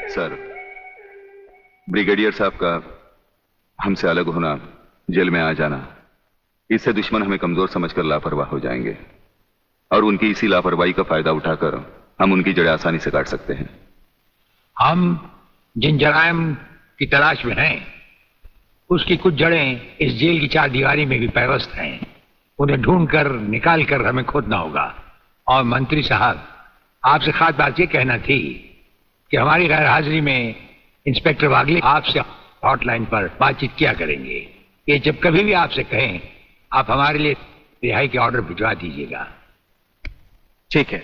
सर, ब्रिगेडियर साहब का हमसे अलग होना, जेल में आ जाना, इससे दुश्मन हमें कमजोर समझकर लापरवाह हो जाएंगे और उनकी इसी लापरवाही का फायदा उठाकर हम उनकी जड़ें आसानी से काट सकते हैं। हम जिन जराइम की तलाश में हैं, उसकी कुछ जड़ें इस जेल की चार दीवारी में भी पैवस्त हैं। उन्हें ढूंढकर निकाल कर हमें खोदना होगा। और मंत्री साहब, आपसे खास बात ये कहना थी कि हमारी गैर हाजिरी में इंस्पेक्टर वागले आपसे हॉटलाइन पर बातचीत किया करेंगे। ये जब कभी भी आपसे कहें, आप हमारे लिए रिहाई के ऑर्डर भिजवा दीजिएगा। ठीक है,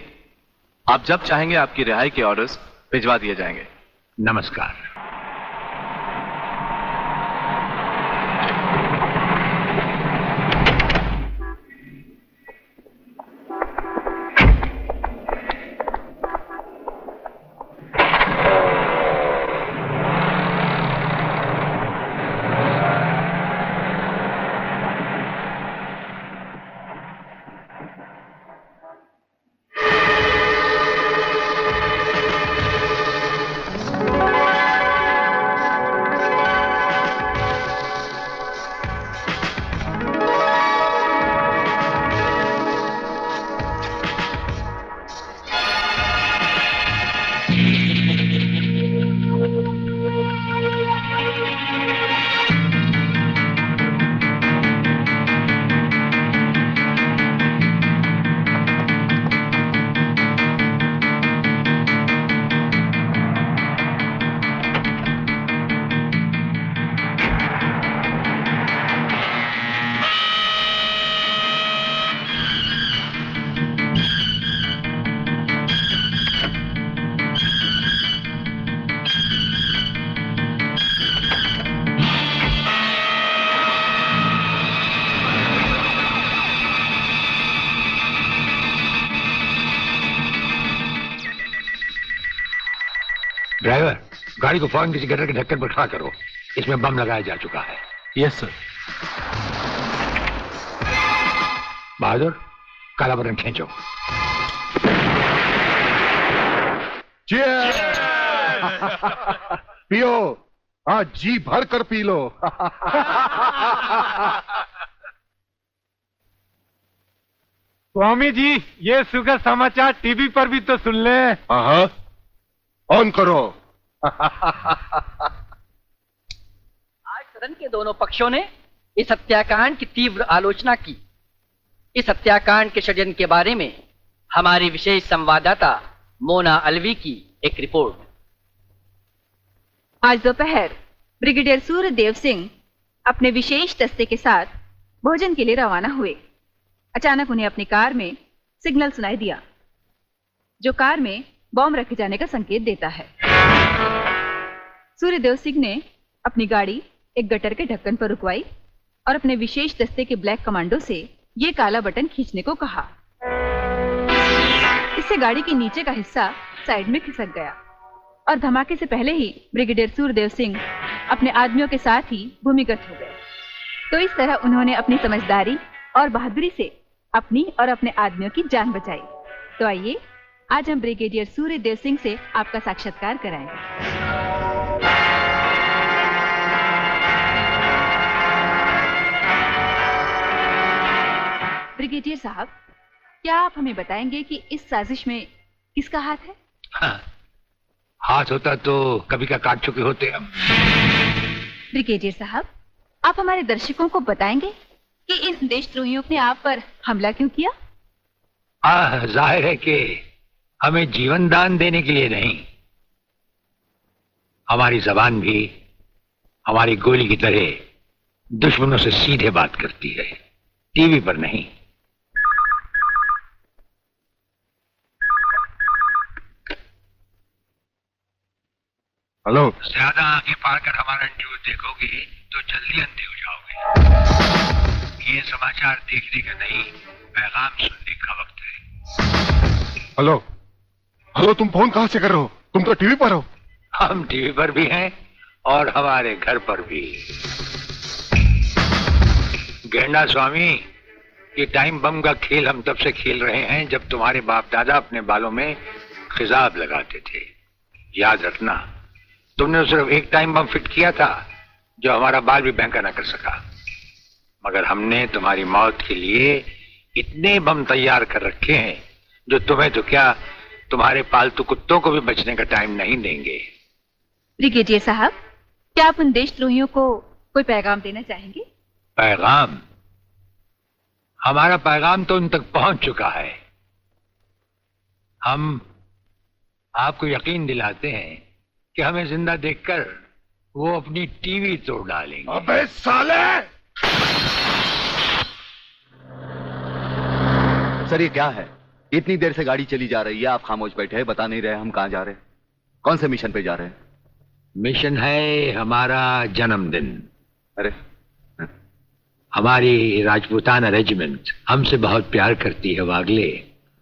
आप जब चाहेंगे आपकी रिहाई के ऑर्डर्स भिजवा दिए जाएंगे। नमस्कार। ड्राइवर, गाड़ी को फौरन किसी गटर के ढक्कन पर खड़ा करो, इसमें बम लगाया जा चुका है। Yes sir. बहादुर, काला बटन खींचो। पियो, आज जी भर कर पी लो। स्वामी जी, ये सुखद समाचार टीवी पर भी तो सुन ले। हाँ, ऑन करो। आज सदन के दोनों पक्षों ने इस हत्याकांड की तीव्र आलोचना की। इस हत्याकांड के षड्यंत्र के बारे में हमारी विशेष संवाददाता मोना अलवी की एक रिपोर्ट। आज दोपहर ब्रिगेडियर सूर्यदेव सिंह अपने विशेष दस्ते के साथ भोजन के लिए रवाना हुए। अचानक उन्हें अपनी कार में सिग्नल सुनाई दिया, जो कार में बॉम्ब रखे जाने का संकेत देता है। सूर्यदेव सिंह ने अपनी गाड़ी एक गटर के ढक्कन पर रुकवाई और अपने विशेष दस्ते के ब्लैक कमांडो से ये काला बटन खींचने को कहा। इससे गाड़ी के नीचे का हिस्सा साइड में खिसक गया और धमाके से पहले ही ब्रिगेडियर सूर्यदेव सिंह अपने आदमियों के साथ ही भूमिगत हो गए। तो इस तरह उन्होंने अपनी समझदारी और बहादुरी से अपनी और अपने आदमियों की जान बचाई। तो आइए आज हम ब्रिगेडियर सूर्यदेव सिंह से आपका साक्षात्कार कराएंगे। ब्रिगेडियर साहब, क्या आप हमें बताएंगे कि इस साजिश में किसका हाथ है? हाँ, हाथ होता तो कभी का काट चुके होते हम। ब्रिगेडियर साहब, आप हमारे दर्शकों को बताएंगे कि इन देशद्रोहियों ने आप पर हमला क्यों किया? जाहिर है कि हमें जीवन दान देने के लिए नहीं, हमारी जबान भी हमारी गोली की तरह दुश्मनों से सीधे बात करती है, टीवी पर नहीं। हेलो। ज्यादा आगे पार कर हमारा न्यूज देखोगे तो जल्दी अंधे हो जाओगे। ये समाचार देखने का नहीं, पैगाम सुनने का वक्त है। हेलो हेलो, तुम फोन कहां से कर रहे हो? तुम तो टीवी पर हो। हम टीवी पर भी हैं और हमारे घर पर भी। गेंडा स्वामी, ये टाइम बम का खेल हम तब से खेल रहे हैं जब तुम्हारे बाप दादा अपने बालों में खिजाब लगाते थे। याद रखना, तुमने सिर्फ एक टाइम बम फिट किया था जो हमारा बाल भी बैंका ना कर सका, मगर हमने तुम्हारी मौत के लिए इतने बम तैयार कर रखे हैं जो तुम्हें तो क्या, तुम्हारे पालतू कुत्तों को भी बचने का टाइम नहीं देंगे। ब्रिगेडियर साहब, क्या आप उन देशद्रोहियों को कोई पैगाम देना चाहेंगे? पैगाम? हमारा पैगाम तो उन तक पहुंच चुका है। हम आपको यकीन दिलाते हैं कि हमें जिंदा देखकर वो अपनी टीवी तोड़ डालेंगे। अबे साले! सर ये क्या है? इतनी देर से गाड़ी चली जा रही है, आप खामोश बैठे हैं, बता नहीं रहे हम कहां जा रहे हैं, कौन से मिशन पे जा रहे हैं? मिशन है हमारा जन्मदिन। अरे, हमारी राजपूताना रेजिमेंट हमसे बहुत प्यार करती है वागले,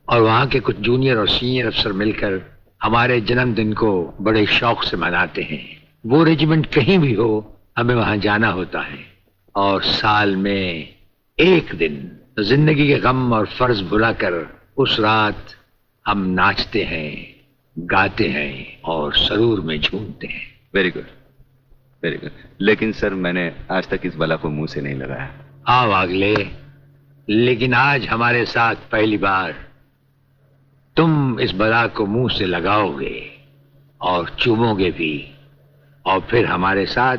और वहां के कुछ जूनियर और सीनियर अफसर मिलकर हमारे जन्मदिन को बड़े शौक से मनाते हैं। वो रेजिमेंट कहीं भी हो, हमें वहां जाना होता है, और साल में एक दिन जिंदगी के गम और फर्ज भुलाकर उस रात हम नाचते हैं, गाते हैं और सरूर में झूमते हैं। Very good, very good. लेकिन सर मैंने आज तक इस बला को मुंह से नहीं लगाया। हाँ वागले, लेकिन आज हमारे साथ पहली बार तुम इस बला को मुंह से लगाओगे और चूमोगे भी, और फिर हमारे साथ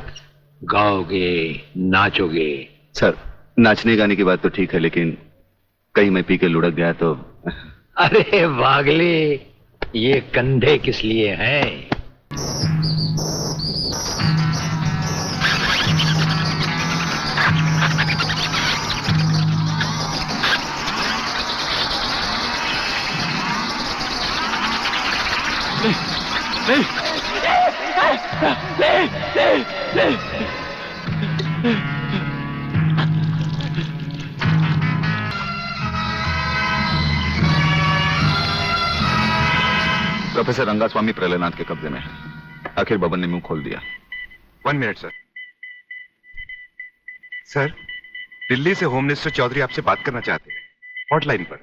गाओगे, नाचोगे। सर नाचने गाने की बात तो ठीक है, लेकिन कहीं मैं पी के लुढ़क गया तो। अरे वागले, ये कंधे किस लिए हैं? प्रोफेसर रंगास्वामी प्रलयनाथ के कब्जे में है। आखिर बबन ने मुंह खोल दिया। 1 मिनट सर। सर, दिल्ली से होम मिनिस्टर चौधरी आपसे बात करना चाहते हैं, हॉटलाइन पर।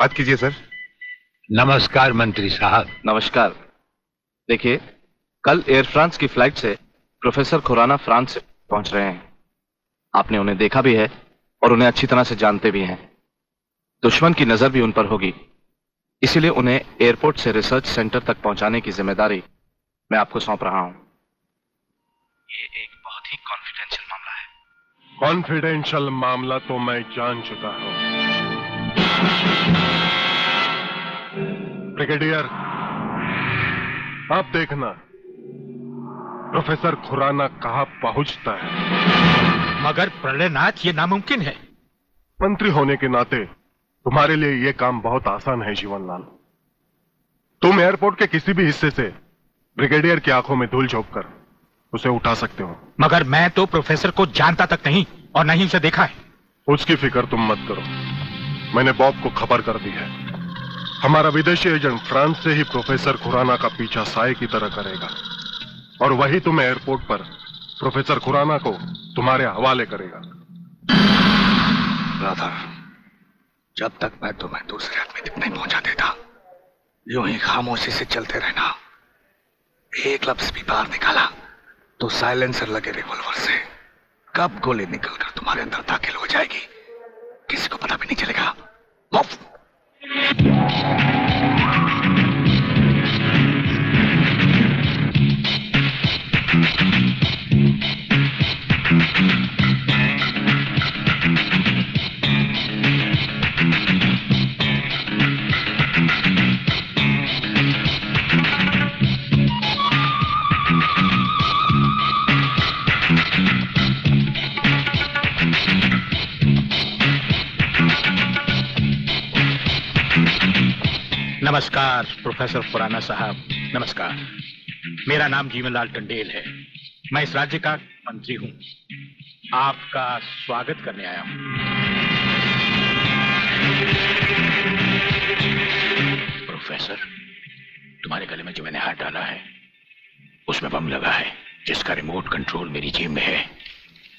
बात कीजिए सर। नमस्कार मंत्री साहब। नमस्कार। देखिए, कल एयर फ्रांस की फ्लाइट से प्रोफेसर खुराना फ्रांस से पहुंच रहे हैं। आपने उन्हें देखा भी है और उन्हें अच्छी तरह से जानते भी हैं। दुश्मन की नजर भी उन पर होगी, इसीलिए उन्हें एयरपोर्ट से रिसर्च सेंटर तक पहुंचाने की जिम्मेदारी मैं आपको सौंप रहा हूं। ये एक बहुत ही कॉन्फिडेंशियल मामला है। कॉन्फिडेंशियल मामला तो मैं जान चुका हूं। ब्रिगेडियर, आप देखना प्रोफेसर खुराना कहां पहुंचता है। मगर प्रलयनाथ, ये नामुमकिन है। मंत्री होने के नाते तुम्हारे लिए यह काम बहुत आसान है जीवनलाल। तुम एयरपोर्ट के किसी भी हिस्से से ब्रिगेडियर की आंखों में धूल झोंककर उसे उठा सकते हो। मगर मैं तो प्रोफेसर को जानता तक नहीं और नहीं उसे देखा है। उसकी फिक्र तुम मत करो, मैंने बॉब को खबर कर दी है। हमारा विदेशी एजेंट फ्रांस से ही प्रोफेसर खुराना का पीछा साए की तरह करेगा, और वही तुम्हें एयरपोर्ट पर प्रोफेसर खुराना को तुम्हारे हवाले करेगा। राधा, जब तक मैं तुम्हें दूसरे आदमी तक नहीं पहुंचा देता, यूं ही खामोशी से चलते रहना। एक लफ्ज भी बाहर निकाला तो साइलेंसर लगे रिवॉल्वर से कब गोली निकलकर तुम्हारे अंदर दाखिल हो जाएगी किसी को पता भी नहीं चलेगा। मुफ्त। नमस्कार प्रोफेसर खुराना साहब, नमस्कार। मेरा नाम जीवनलाल टंडेल है। मैं इस राज्य का मंत्री हूं। आपका स्वागत करने आया हूं। प्रोफेसर, तुम्हारे गले में जो मैंने हाथ डाला है उसमें बम लगा है, जिसका रिमोट कंट्रोल मेरी जेब में है।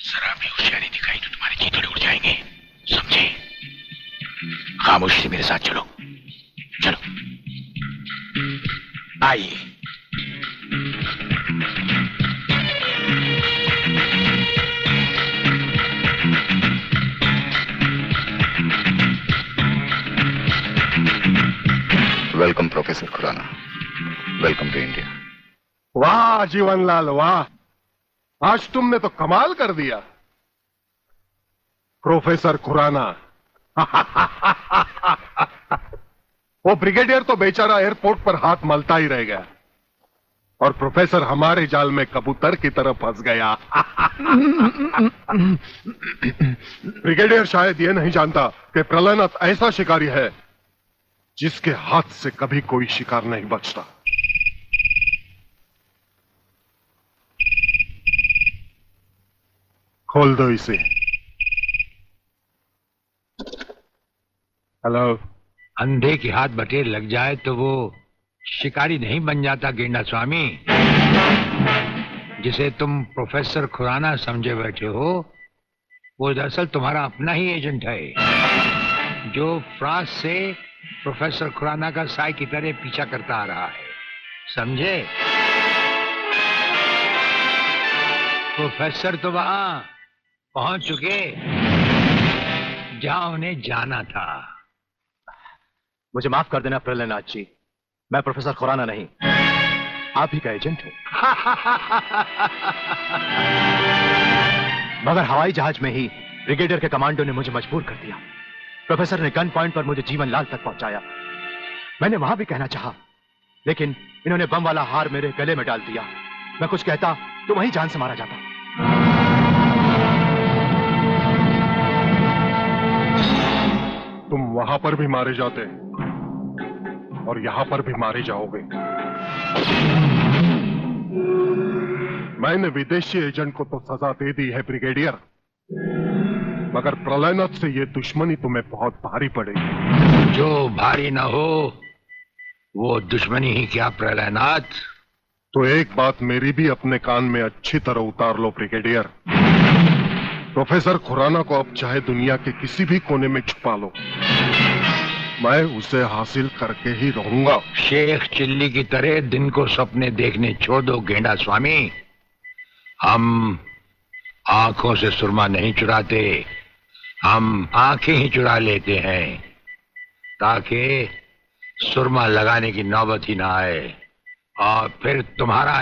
जरा भी होशियारी दिखाई तो तुम्हारे चीथड़े उड़ जाएंगे, समझे? खामोशी से मेरे साथ चलो, चलो आइए। Welcome professor Khurana, welcome to India. वाह जीवनलाल वाह, आज तुमने तो कमाल कर दिया। प्रोफेसर खुराना वो ब्रिगेडियर तो बेचारा एयरपोर्ट पर हाथ मलता ही रह गया और प्रोफेसर हमारे जाल में कबूतर की तरह फंस गया। ब्रिगेडियर शायद ये नहीं जानता कि प्रलयनाथ ऐसा शिकारी है जिसके हाथ से कभी कोई शिकार नहीं बचता। खोल दो इसे। हेलो। अंधे के हाथ बटेर लग जाए तो वो शिकारी नहीं बन जाता गेंडा स्वामी। जिसे तुम प्रोफेसर खुराना समझे बैठे हो वो दरअसल तुम्हारा अपना ही एजेंट है, जो फ्रांस से प्रोफेसर खुराना का साई की तरह पीछा करता आ रहा है, समझे? प्रोफेसर तो वहां पहुंच चुके जहां उन्हें जाना था। मुझे माफ कर देना प्रलयनाथ जी, मैं प्रोफेसर खुराना नहीं, आप ही का एजेंट हूं। मगर हवाई जहाज में ही ब्रिगेडियर के कमांडो ने मुझे मजबूर कर दिया। प्रोफेसर ने गन पॉइंट पर मुझे जीवनलाल तक पहुंचाया। मैंने वहां भी कहना चाहा, लेकिन इन्होंने बम वाला हार मेरे गले में डाल दिया। मैं कुछ कहता तो वहीं जान से मारा जाता। तुम वहां पर भी मारे जाते और यहां पर भी मारे जाओगे। मैंने विदेशी एजेंट को तो सजा दे दी है ब्रिगेडियर, मगर प्रलयनाथ से ये दुश्मनी तुम्हें बहुत भारी पड़ेगी। जो भारी ना हो वो दुश्मनी ही क्या प्रलयनाथ। तो एक बात मेरी भी अपने कान में अच्छी तरह उतार लो ब्रिगेडियर। प्रोफेसर खुराना को अब चाहे दुनिया के किसी भी कोने में छुपा लो, मैं उसे हासिल करके ही रहूंगा। शेख चिल्ली की तरह दिन को सपने देखने छोड़ दो गेंडा स्वामी। हम आंखों से सुरमा नहीं चुराते, हम आंखें ही चुरा लेते हैं ताकि सुरमा लगाने की नौबत ही ना आए और फिर तुम्हारा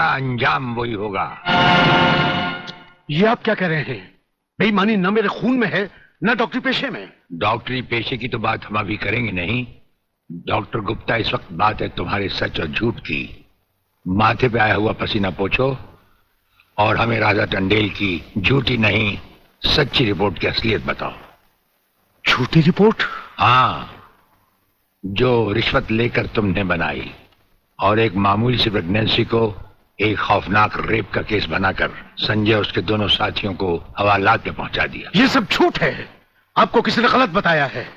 अंजाम वही होगा। ये आप क्या कह रहे हैं? बेईमानी न मेरे खून में है न डॉक्टरी पेशे में। डॉक्टरी पेशे की तो बात हम अभी करेंगे नहीं। डॉक्टर गुप्ता, इस वक्त बात है तुम्हारे सच और झूठ की। माथे पे आया हुआ पसीना पोछो और हमें राजा टंडेल की झूठी नहीं सच्ची रिपोर्ट की असलियत बताओ। झूठी रिपोर्ट? हाँ, जो रिश्वत लेकर तुमने बनाई और एक मामूली सी प्रेगनेंसी को एक खौफनाक रेप का केस बनाकर संजय और उसके दोनों साथियों को हवालात में पहुंचा दिया। ये सब झूठ है, आपको किसी ने गलत बताया है।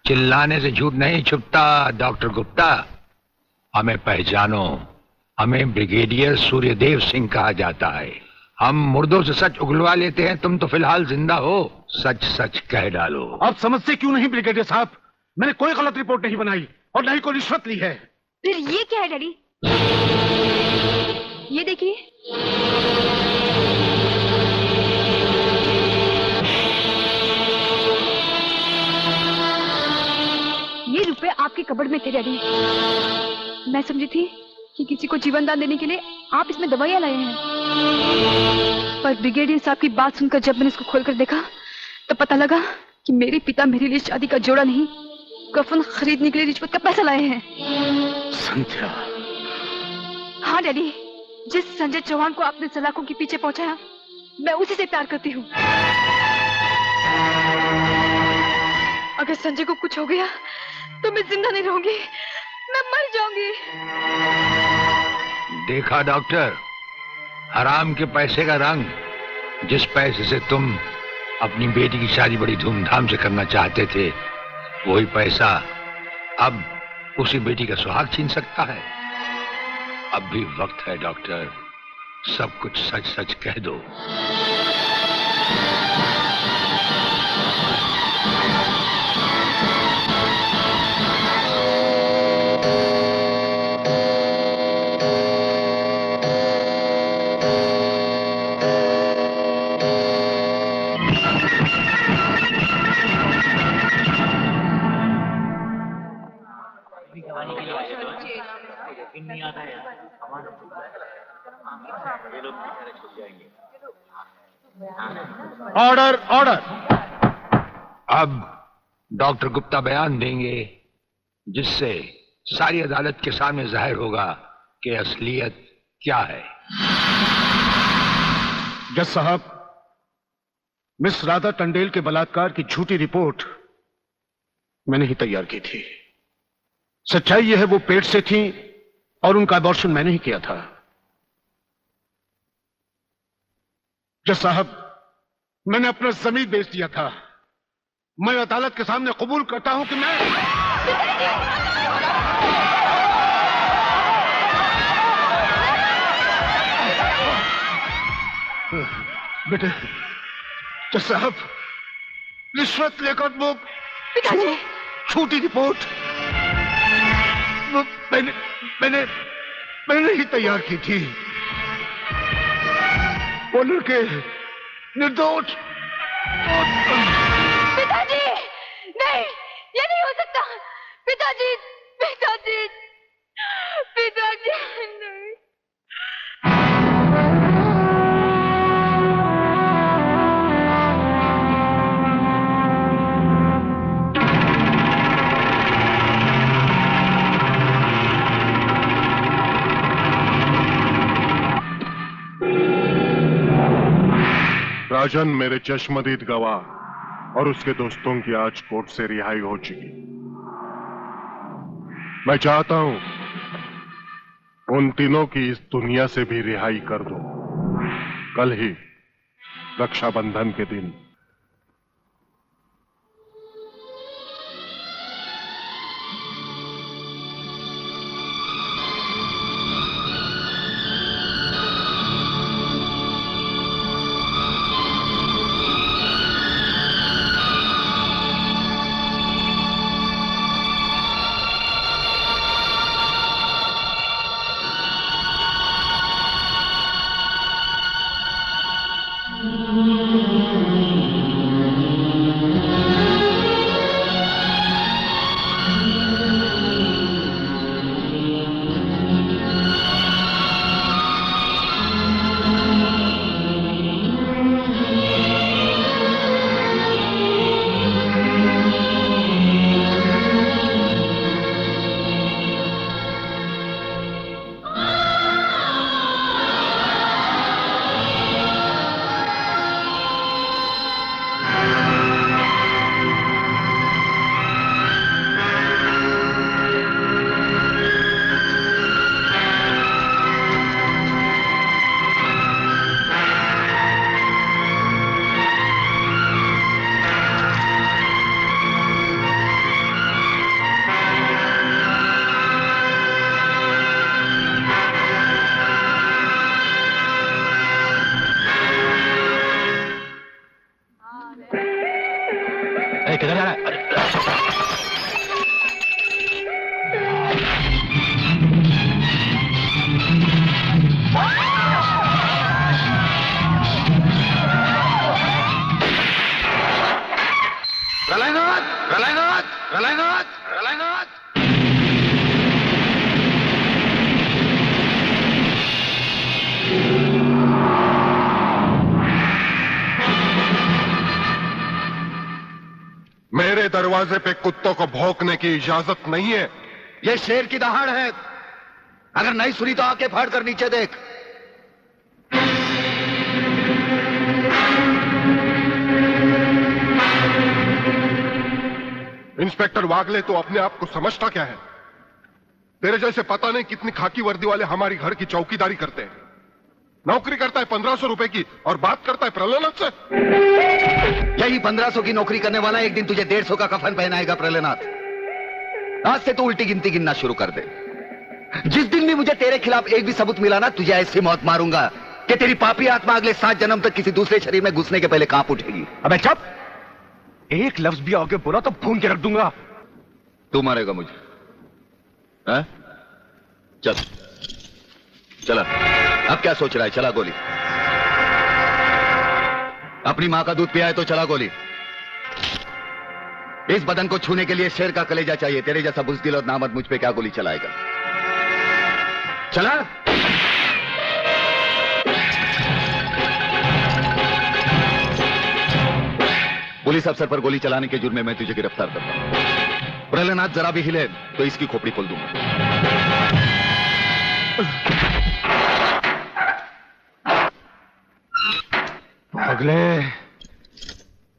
चिल्लाने से झूठ नहीं छुपता डॉक्टर गुप्ता। हमें पहचानो, हमें ब्रिगेडियर सूर्यदेव सिंह कहा जाता है। हम मुर्दों से सच उगलवा लेते हैं, तुम तो फिलहाल जिंदा हो, सच सच कह डालो। आप समझते क्यों नहीं ब्रिगेडियर साहब? मैंने कोई गलत रिपोर्ट नहीं बनाई और न ही कोई रिश्वत ली है। फिर ये क्या है डैडी? ये देखिए, ये रुपए आपके कबड़ में थे डैडी। मैं समझी थी कि किसी को जीवन दान देने के लिए आप इसमें दवाइयां लाए हैं, पर ब्रिगेडियर साहब की बात सुनकर जब मैंने इसको खोलकर देखा तो पता लगा कि मेरे पिता मेरे लिए शादी का जोड़ा नहीं, कफन खरीदने के लिए रिश्वत का पैसा लाए हैं। संध्या। हाँ डैडी, जिस संजय चौहान को आपने सलाखों के पीछे पहुंचाया, मैं उसी से प्यार करती हूँ। अगर संजय को कुछ हो गया तो मैं जिंदा नहीं रहूंगी, मैं मर जाऊंगी। देखा डॉक्टर, हराम के पैसे का रंग। जिस पैसे से तुम अपनी बेटी की शादी बड़ी धूमधाम से करना चाहते थे, वही पैसा अब उसी बेटी का सुहाग छीन सकता है। अब भी वक्त है डॉक्टर, सब कुछ सच सच कह दो। Order order. अब डॉक्टर गुप्ता बयान देंगे, जिससे सारी अदालत के सामने जाहिर होगा कि असलियत क्या है। जज साहब, मिस राधा टंडेल के बलात्कार की झूठी रिपोर्ट मैंने ही तैयार की थी। सच्चाई यह है वो पेट से थी और उनका अबॉर्शन मैंने ही किया था। जज साहब, मैंने अपना जमीन बेच दिया था। मैं अदालत के सामने कबूल करता हूं कि मैं बेटे, जज साहब, रिश्वत लेकर वो झूठी रिपोर्ट मैंने मैंने मैंने ही तैयार की थी। वो लड़के निर्दोष। पिताजी, नहीं, ये नहीं हो सकता। पिताजी, पिताजी, पिताजी, नहीं। राजन मेरे चश्मदीद गवाह और उसके दोस्तों की आज कोर्ट से रिहाई हो चुकी। मैं चाहता हूं उन तीनों की इस दुनिया से भी रिहाई कर दो। कल ही रक्षाबंधन के दिन। किधर जा रहा है? रलायनाथ, रलायनाथ, रलायनाथ, रलायनाथ। मेरे दरवाजे पे कुत्तों को भौंकने की इजाजत नहीं है। ये शेर की दहाड़ है। अगर नहीं सुनी तो आके फाड़ कर नीचे देख। इंस्पेक्टर वागले तो अपने आप को समझता क्या है? तेरे जैसे पता नहीं कितनी खाकी वर्दी वाले हमारी घर की चौकीदारी करते हैं। नौकरी करता है 1500 रुपए की और बात करता है प्रलयनाथ से। यही 1500 की नौकरी करने वाला एक दिन तुझे 150 का कफन पहनाएगा प्रलयनाथ। आज से तू उल्टी गिनती गिनना शुरू कर दे। जिस दिन भी मुझे तेरे खिलाफ एक भी सबूत मिला ना, तुझे ऐसी मौत मारूंगा कि तेरी पापी आत्मा अगले 7 जन्म तक किसी दूसरे शरीर में घुसने के पहले कांप उठेगी। अबे चुप! एक लफ्ज भी आगे बोला तो भून के रख दूंगा। तू मारेगा मुझे? है? चल चला। अब क्या सोच रहा है? चला गोली। अपनी मां का दूध पिया है तो चला गोली। इस बदन को छूने के लिए शेर का कलेजा चाहिए। तेरे जैसा बुज़दिल और नामर्द मुझ पे क्या गोली चलाएगा? चला। पुलिस अफसर पर गोली चलाने के जुर्म में मैं तुझे गिरफ्तार करता हूं। प्रलयनाथ जरा भी हिले तो इसकी खोपड़ी खोल दूंगा। अगले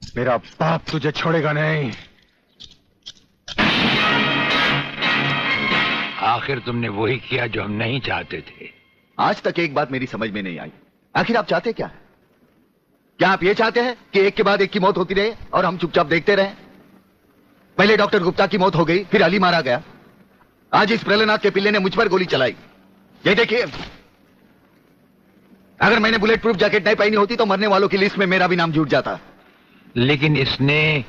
मेरा बाप तुझे छोड़ेगा नहीं। आखिर तुमने वही किया जो हम नहीं चाहते थे। आज तक एक बात मेरी समझ में नहीं आई। आखिर आप चाहते क्या है? क्या आप ये चाहते हैं कि एक के बाद एक की मौत होती रहे और हम चुपचाप देखते रहें? पहले डॉक्टर गुप्ता की मौत हो गई, फिर अली मारा गया, आज इस प्रलयनाथ के पिल्ले ने मुझ पर गोली चलाई। ये देखिए, अगर मैंने बुलेट प्रूफ जैकेट नहीं पहनी होती तो मरने वालों की लिस्ट में मेरा भी नाम जुट जाता। लेकिन इसने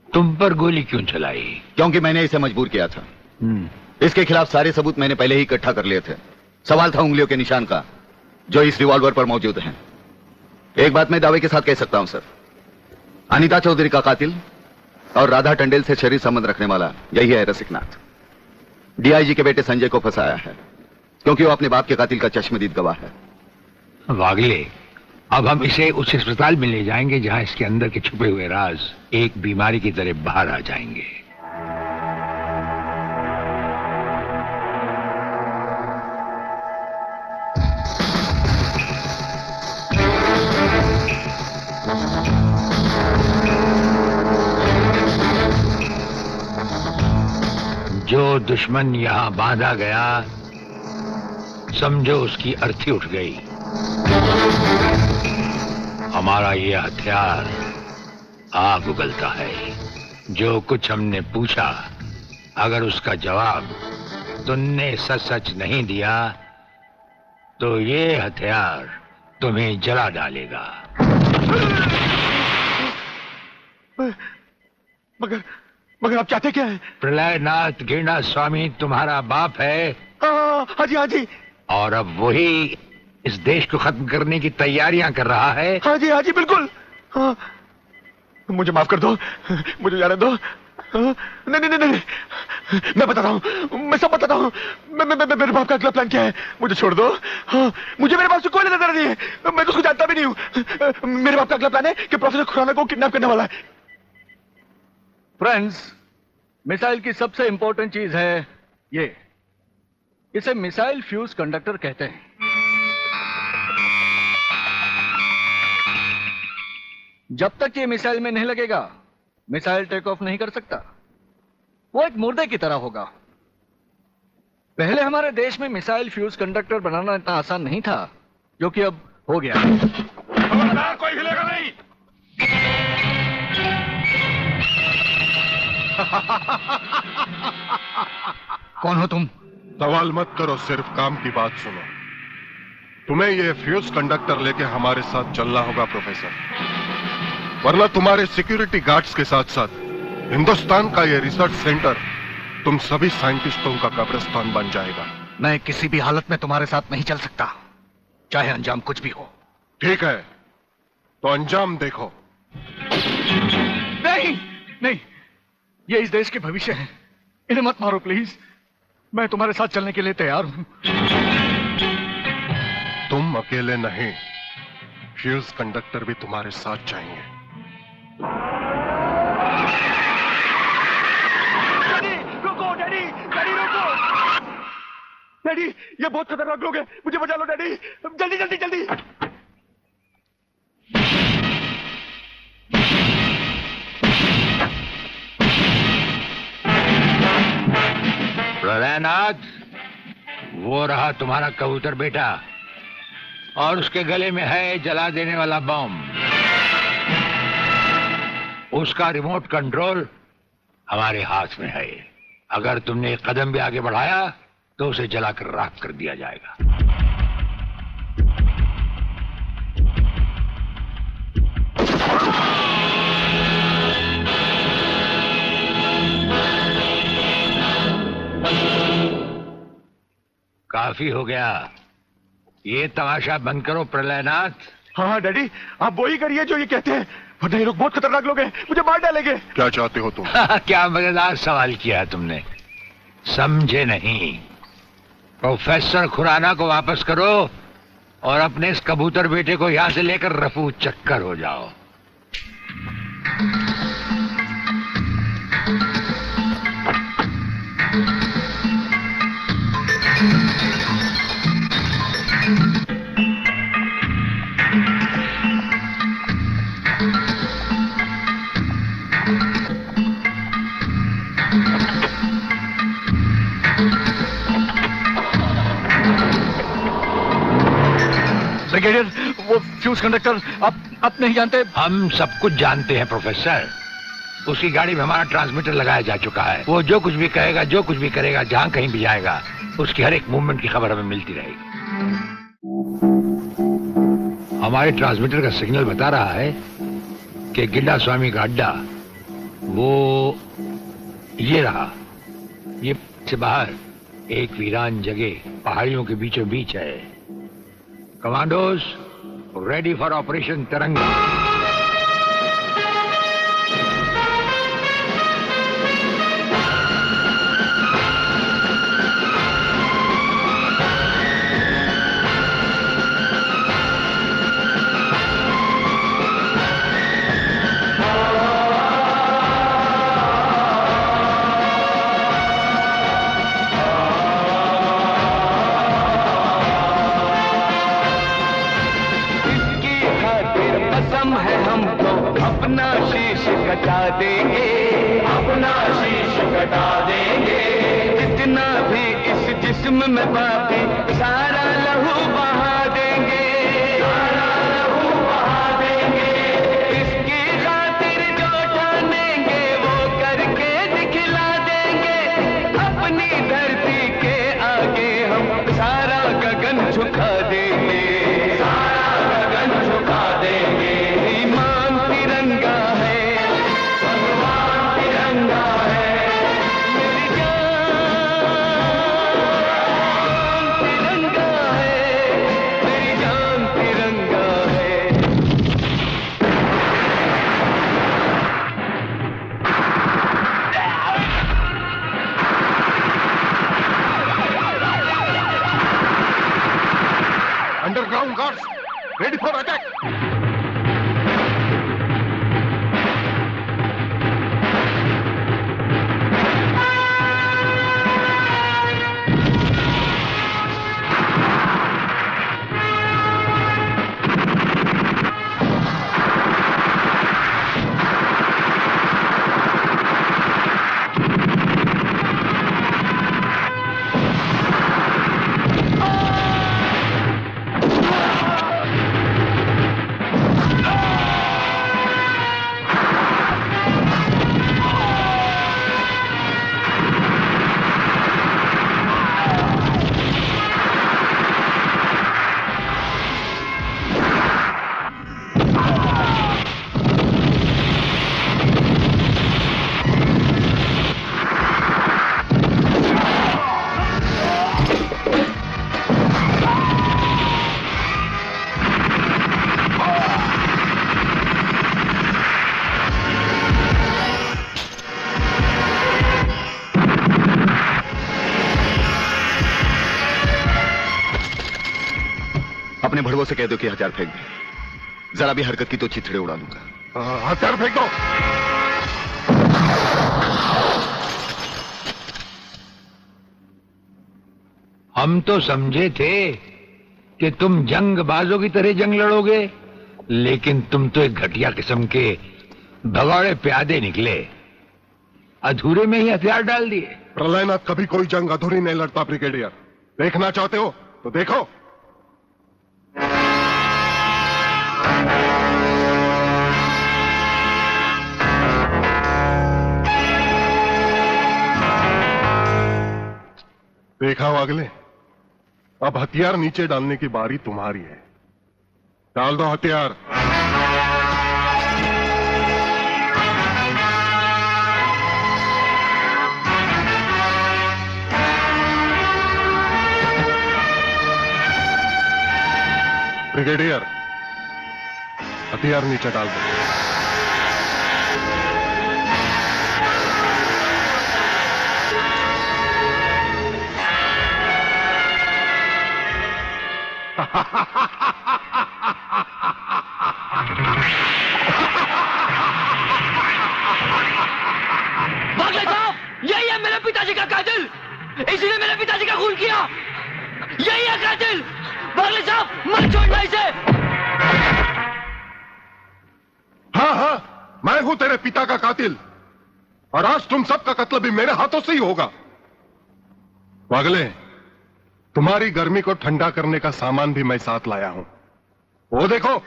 तुम पर गोली क्यों चलाई? क्योंकि मैंने इसे मजबूर किया था। इसके खिलाफ सारे सबूत मैंने पहले ही इकट्ठा कर लिए थे। सवाल था उंगलियों के निशान का, जो इस रिवॉल्वर पर मौजूद हैं। एक बात मैं दावे के साथ कह सकता हूं सर, अनीता चौधरी का कातिल और राधा टंडेल से शरीर संबंध रखने वाला यही है रसिकनाथ। डीआईजी के बेटे संजय को फंसाया है क्योंकि वो अपने बाप के कातिल का चश्मदीद गवाह है। वागले, अब हम इसे उस अस्पताल में ले जाएंगे जहां इसके अंदर के छुपे हुए राज एक बीमारी की तरह बाहर आ जाएंगे। जो दुश्मन यहां बांधा गया, समझो उसकी अर्थी उठ गई। हमारा ये हथियार आग उगलता है। जो कुछ हमने पूछा, अगर उसका जवाब तुमने सच सच नहीं दिया तो ये हथियार तुम्हें जला डालेगा। मगर आप चाहते क्या है? प्रलयनाथ गिरना स्वामी तुम्हारा बाप है। हाँ जी, हाँ जी। और अब वही इस देश को खत्म करने की तैयारियां कर रहा है। हाँ जी बिल्कुल। हाँ, मुझे माफ कर दो, मुझे जाने दो। नहीं नहीं नहीं, मैं बताता हूँ, मैं सब बताता हूँ। मेरे बाप का अगला प्लान क्या है? मुझे छोड़ दो। हाँ, मुझे मेरे बाप से कोई लेना देना नहीं है। मैं तो उसको जानता भी नहीं हूँ। मेरे बाप का अगला प्लान है कि प्रोफेसर खुराना को किडनैप करने वाला है। फ्रेंड्स, मिसाइल की सबसे इंपॉर्टेंट चीज है ये, इसे मिसाइल फ्यूज कंडक्टर कहते हैं। जब तक ये मिसाइल में नहीं लगेगा, मिसाइल टेक ऑफ नहीं कर सकता। वो एक मुर्दे की तरह होगा। पहले हमारे देश में मिसाइल फ्यूज कंडक्टर बनाना इतना आसान नहीं था, जो कि अब हो गया। कोई हिलेगा नहीं। कौन हो तुम? सवाल मत करो, सिर्फ काम की बात सुनो। तुम्हें ये फ्यूज कंडक्टर लेके हमारे साथ चलना होगा प्रोफेसर, वरना तुम्हारे सिक्योरिटी गार्ड्स के साथ साथ हिंदुस्तान का ये रिसर्च सेंटर तुम सभी साइंटिस्टों का कब्रिस्तान बन जाएगा। मैं किसी भी हालत में तुम्हारे साथ नहीं चल सकता, चाहे अंजाम कुछ भी हो। ठीक है, तो अंजाम देखो। नहीं नहीं, ये इस देश के भविष्य है, इन्हें मत मारो प्लीज। मैं तुम्हारे साथ चलने के लिए तैयार हूं। तुम अकेले नहीं, फ्यूज कंडक्टर भी तुम्हारे साथ जाएंगे। डैडी रुको, डैडी रुको। डैडी, ये बहुत खतरनाक लोग हैं, मुझे बचा लो डैडी, जल्दी जल्दी जल्दी। प्रलयनाथ, वो रहा तुम्हारा कबूतर बेटा और उसके गले में है जला देने वाला बम। उसका रिमोट कंट्रोल हमारे हाथ में है। अगर तुमने एक कदम भी आगे बढ़ाया तो उसे जलाकर राख कर दिया जाएगा। काफी हो गया, ये तमाशा बंद करो प्रलयनाथ। हाँ डैडी, आप वो ही करिए जो ये कहते हैं, वरना ये लोग बहुत खतरनाक लोग हैं, मुझे मार डालेंगे। क्या चाहते हो तुम? क्या मजेदार सवाल किया तुमने, समझे नहीं। प्रोफेसर खुराना को वापस करो और अपने इस कबूतर बेटे को यहां से लेकर रफू चक्कर हो जाओ। ब्रिगेडियर, वो फ्यूज कंडक्टर आप नहीं जानते? हम सब कुछ जानते हैं प्रोफेसर। उसकी गाड़ी में हमारा ट्रांसमीटर लगाया जा चुका है। वो जो कुछ भी कहेगा, जो कुछ भी करेगा, जहां कहीं भी जाएगा, उसकी हर एक मूवमेंट की खबर हमें मिलती रहेगी। हमारे ट्रांसमीटर का सिग्नल बता रहा है कि गिड्डा स्वामी का अड्डा वो ये रहा। ये से बाहर एक वीरान जगह पहाड़ियों के बीचों बीच है। कमांडोज रेडी फॉर ऑपरेशन तिरंगा। कटा देंगे, अपना शीश कटा देंगे। जितना भी इस जिस्म में पापी, सारा लहू बहा देंगे, सारा लहू बहा देंगे। इसकी खातिर जो ठानेंगे वो करके दिखला देंगे। अपनी धरती के आगे हम सारा गगन झुका देंगे, सारा गगन झुका देंगे। ईमान तिरंगा है, Underground guards, ready for attack! अपने भड़वों से कह दो कि हथियार फेंक दे। जरा भी हरकत की तो चिथड़े उड़ा दूंगा। हथियार फेंक दो। हम तो समझे थे कि तुम जंगबाजों की तरह जंग लड़ोगे, लेकिन तुम तो एक घटिया किस्म के भगौड़े प्यादे निकले। अधूरे में ही हथियार डाल दिए। प्रलयनाथ कभी कोई जंग अधूरी नहीं लड़ता ब्रिगेडियर। देखना चाहते हो तो देखो। देखा वागले, अब हथियार नीचे डालने की बारी तुम्हारी है। डाल दो हथियार। ब्रिगेडियर, हथियार नीचे डाल दो। बागले साहब, यही है मेरे पिताजी का कातिल। इसी ने मेरे पिताजी का खून किया। यही है कातिल। बागले साहब, मत छोड़ना इसे। हाँ हाँ, मैं हूं तेरे पिता का कातिल, और आज तुम सबका कत्ल भी मेरे हाथों से ही होगा। वागले, तुम्हारी गर्मी को ठंडा करने का सामान भी मैं साथ लाया हूं। वो देखो।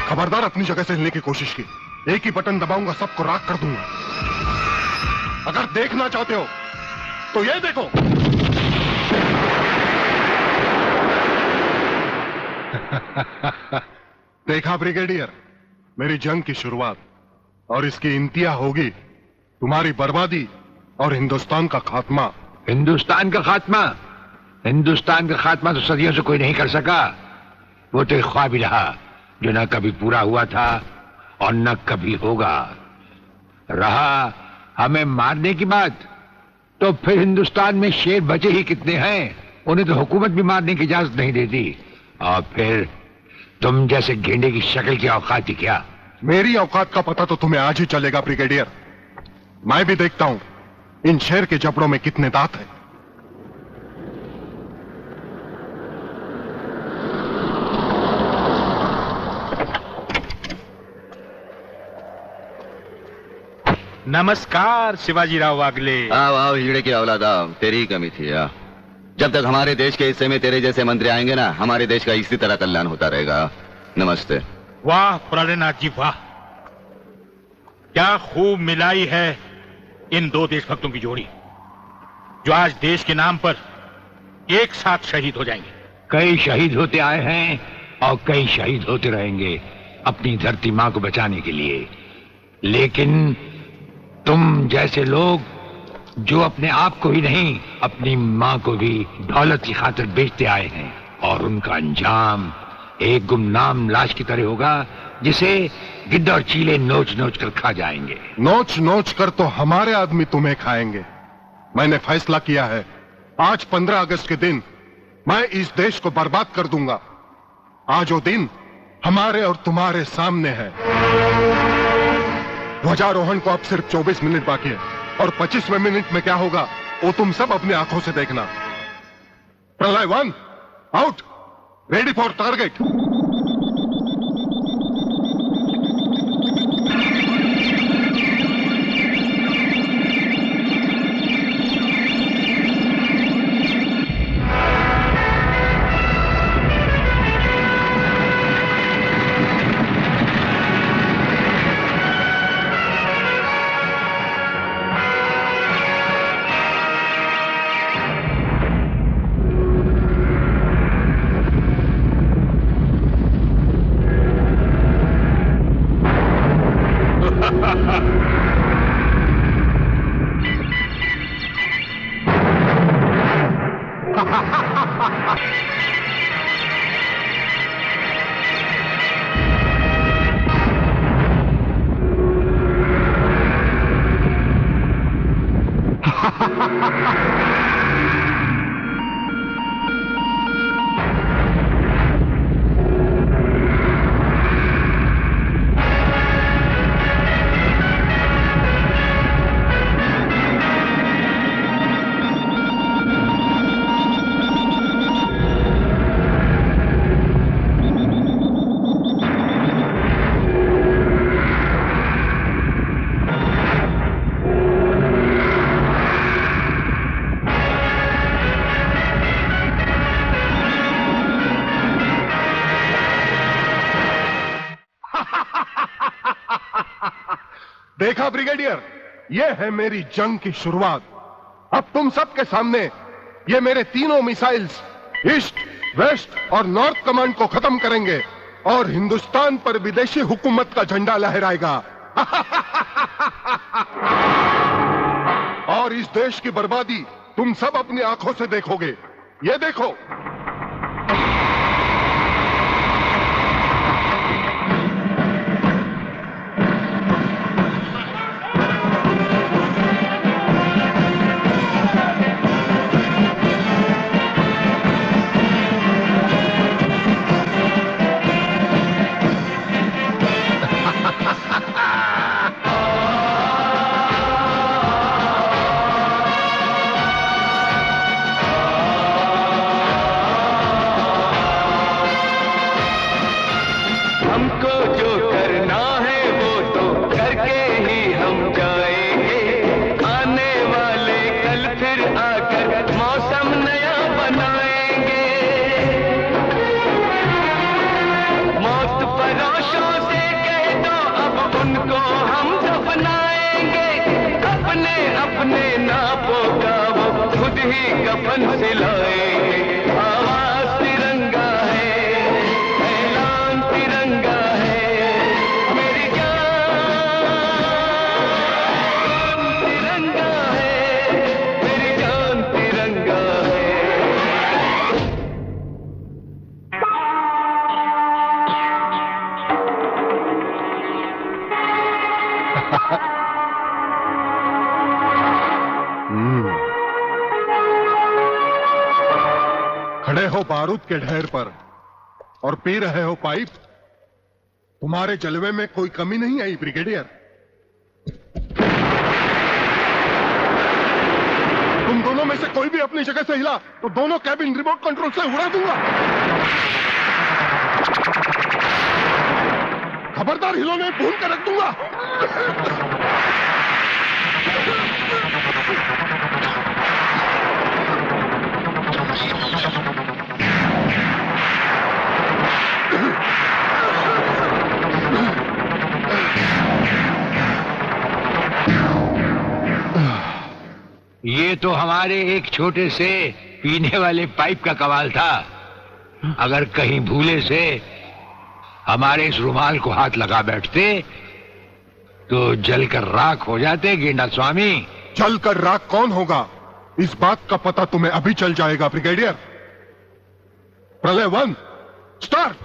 खबरदार अपनी जगह से हिलने की कोशिश की। एक ही बटन दबाऊंगा, सबको राख कर दूंगा। अगर देखना चाहते हो तो ये देखो। देखा ब्रिगेडियर, मेरी जंग की शुरुआत, और इसकी इंतहा होगी तुम्हारी बर्बादी और हिंदुस्तान का खात्मा। हिंदुस्तान का खात्मा? हिंदुस्तान का खात्मा तो सदियों से कोई नहीं कर सका। वो तो एक ख्वाब ही रहा जो न कभी पूरा हुआ था और न कभी होगा। रहा हमें मारने की बात, तो फिर हिंदुस्तान में शेर बचे ही कितने हैं। उन्हें तो हुकूमत भी मारने की इजाजत नहीं देती। और फिर तुम जैसे गेंडे की शक्ल की औकात ही क्या? मेरी औकात का पता तो तुम्हें आज ही चलेगा ब्रिगेडियर। मैं भी देखता हूं इन शेर के जबड़ों में कितने दांत हैं। नमस्कार शिवाजीराव वागले। आओ आओ हिजड़े की औलाद आओ, तेरी ही कमी थी। आ जब तक हमारे देश के हिस्से में तेरे जैसे मंत्री आएंगे ना, हमारे देश का इसी तरह कल्याण होता रहेगा। नमस्ते। वाह प्रलयनाथ जी वाह, क्या खूब मिलाई है इन दो देशभक्तों की जोड़ी, जो आज देश के नाम पर एक साथ शहीद हो जाएंगे। कई शहीद होते आए हैं और कई शहीद होते रहेंगे अपनी धरती मां को बचाने के लिए। लेकिन तुम जैसे लोग जो अपने आप को ही नहीं अपनी मां को भी दौलत की खातिर बेचते आए हैं, और उनका अंजाम एक गुमनाम लाश की तरह होगा जिसे गिद्ध और चीले नोच नोच कर खा जाएंगे। नोच नोच कर तो हमारे आदमी तुम्हें खाएंगे। मैंने फैसला किया है, आज 15 अगस्त के दिन मैं इस देश को बर्बाद कर दूंगा। आज वो दिन हमारे और तुम्हारे सामने है। ध्वजारोहण को अब सिर्फ 24 मिनट बाकी है, और 25वें मिनट में क्या होगा वो तुम सब अपनी आंखों से देखना। प्रलय 1 आउट, रेडी फॉर टारगेट। देखा ब्रिगेडियर, ये है मेरी जंग की शुरुआत। अब तुम सबके सामने ये मेरे तीनों मिसाइल्स ईस्ट, वेस्ट और नॉर्थ कमांड को खत्म करेंगे और हिंदुस्तान पर विदेशी हुकूमत का झंडा लहराएगा। और इस देश की बर्बादी तुम सब अपनी आंखों से देखोगे। ये देखो, कफन सिलाएंगे। आवाज तिरंगा है, ऐलान तिरंगा है, मेरी जान तिरंगा है, मेरी जान तिरंगा खड़े हो बारूद के ढेर पर और पी रहे हो पाइप। तुम्हारे जलवे में कोई कमी नहीं आई ब्रिगेडियर। तुम दोनों में से कोई भी अपनी जगह से हिला तो दोनों कैबिन रिमोट कंट्रोल से उड़ा दूंगा। खबरदार हिलोने भून कर रख दूंगा। ये तो हमारे एक छोटे से पीने वाले पाइप का कमाल था। अगर कहीं भूले से हमारे इस रुमाल को हाथ लगा बैठते तो जलकर राख हो जाते गेंडा स्वामी। जलकर राख कौन होगा, इस बात का पता तुम्हें अभी चल जाएगा ब्रिगेडियर। प्रलय 1 स्टार्ट।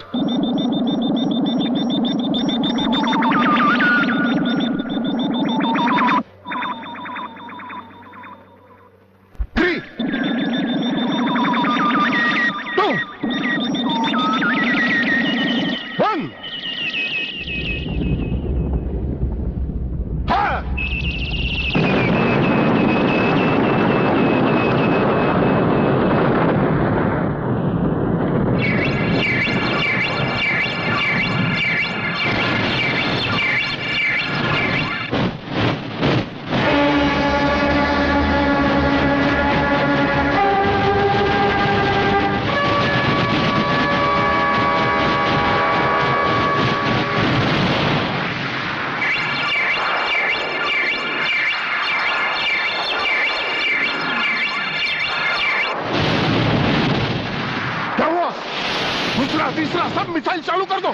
तीसरा सब मिसाइल चालू कर दो।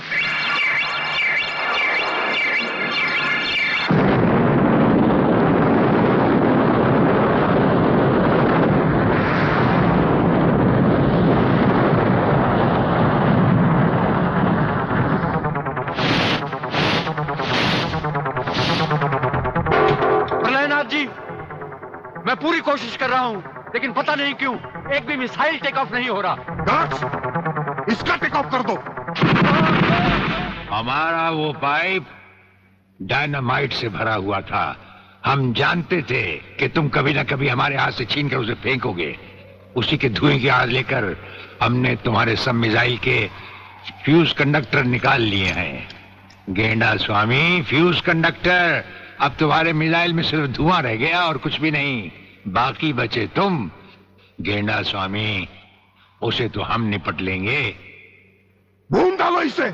प्रलयनाथ जी, मैं पूरी कोशिश कर रहा हूं, लेकिन पता नहीं क्यों एक भी मिसाइल टेक ऑफ नहीं हो रहा। इसका टेक ऑफ कर दो। हमारा वो पाइप डायनामाइट से भरा हुआ था। हम जानते थे कि तुम कभी ना कभी हमारे हाथ से छीन कर उसे फेंकोगे। उसी के धुएं की आग लेकर हमने तुम्हारे सब मिसाइल के फ्यूज कंडक्टर निकाल लिए हैं। गेंडा स्वामी, फ्यूज कंडक्टर, अब तुम्हारे मिसाइल में सिर्फ धुआं रह गया और कुछ भी नहीं। बाकी बचे तुम। गेंडा स्वामी, उसे तो हम निपट लेंगे। भून डालो इसे।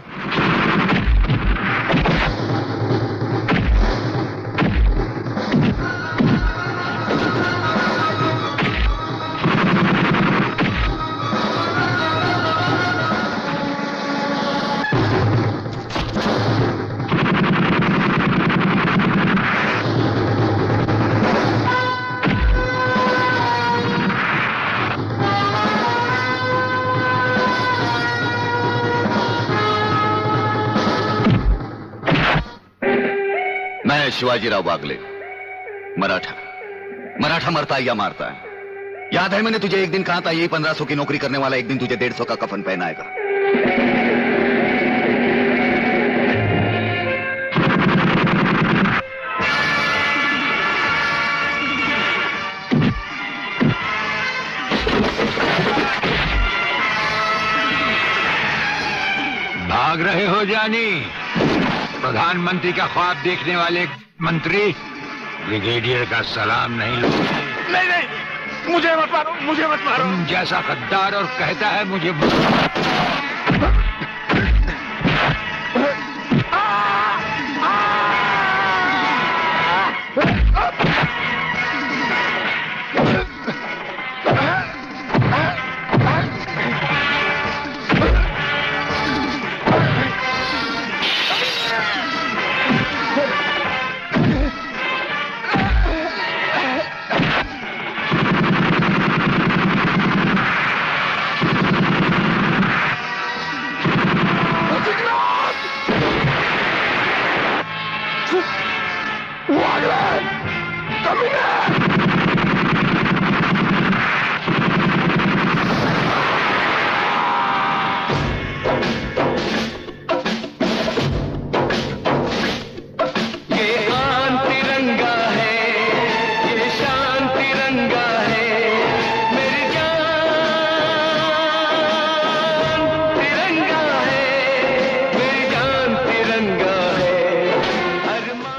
मैं शिवाजीराव बागले, मराठा। मराठा मरता है या मारता है? याद है मैंने तुझे एक दिन कहा था, यही 1500 की नौकरी करने वाला एक दिन तुझे 150 का कफन पहनाएगा। भाग रहे हो जानी? प्रधानमंत्री का ख्वाब देखने वाले मंत्री ब्रिगेडियर का सलाम नहीं लो। नहीं नहीं, मुझे मत मारो, मुझे मत मारो। तुम जैसा गद्दार और कहता है मुझे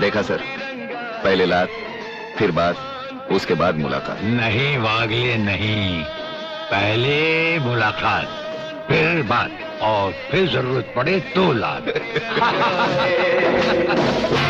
देखा सर, पहले लात, फिर बात, उसके बाद मुलाकात। नहीं वागले नहीं, पहले मुलाकात, फिर बात और फिर जरूरत पड़े तो लात।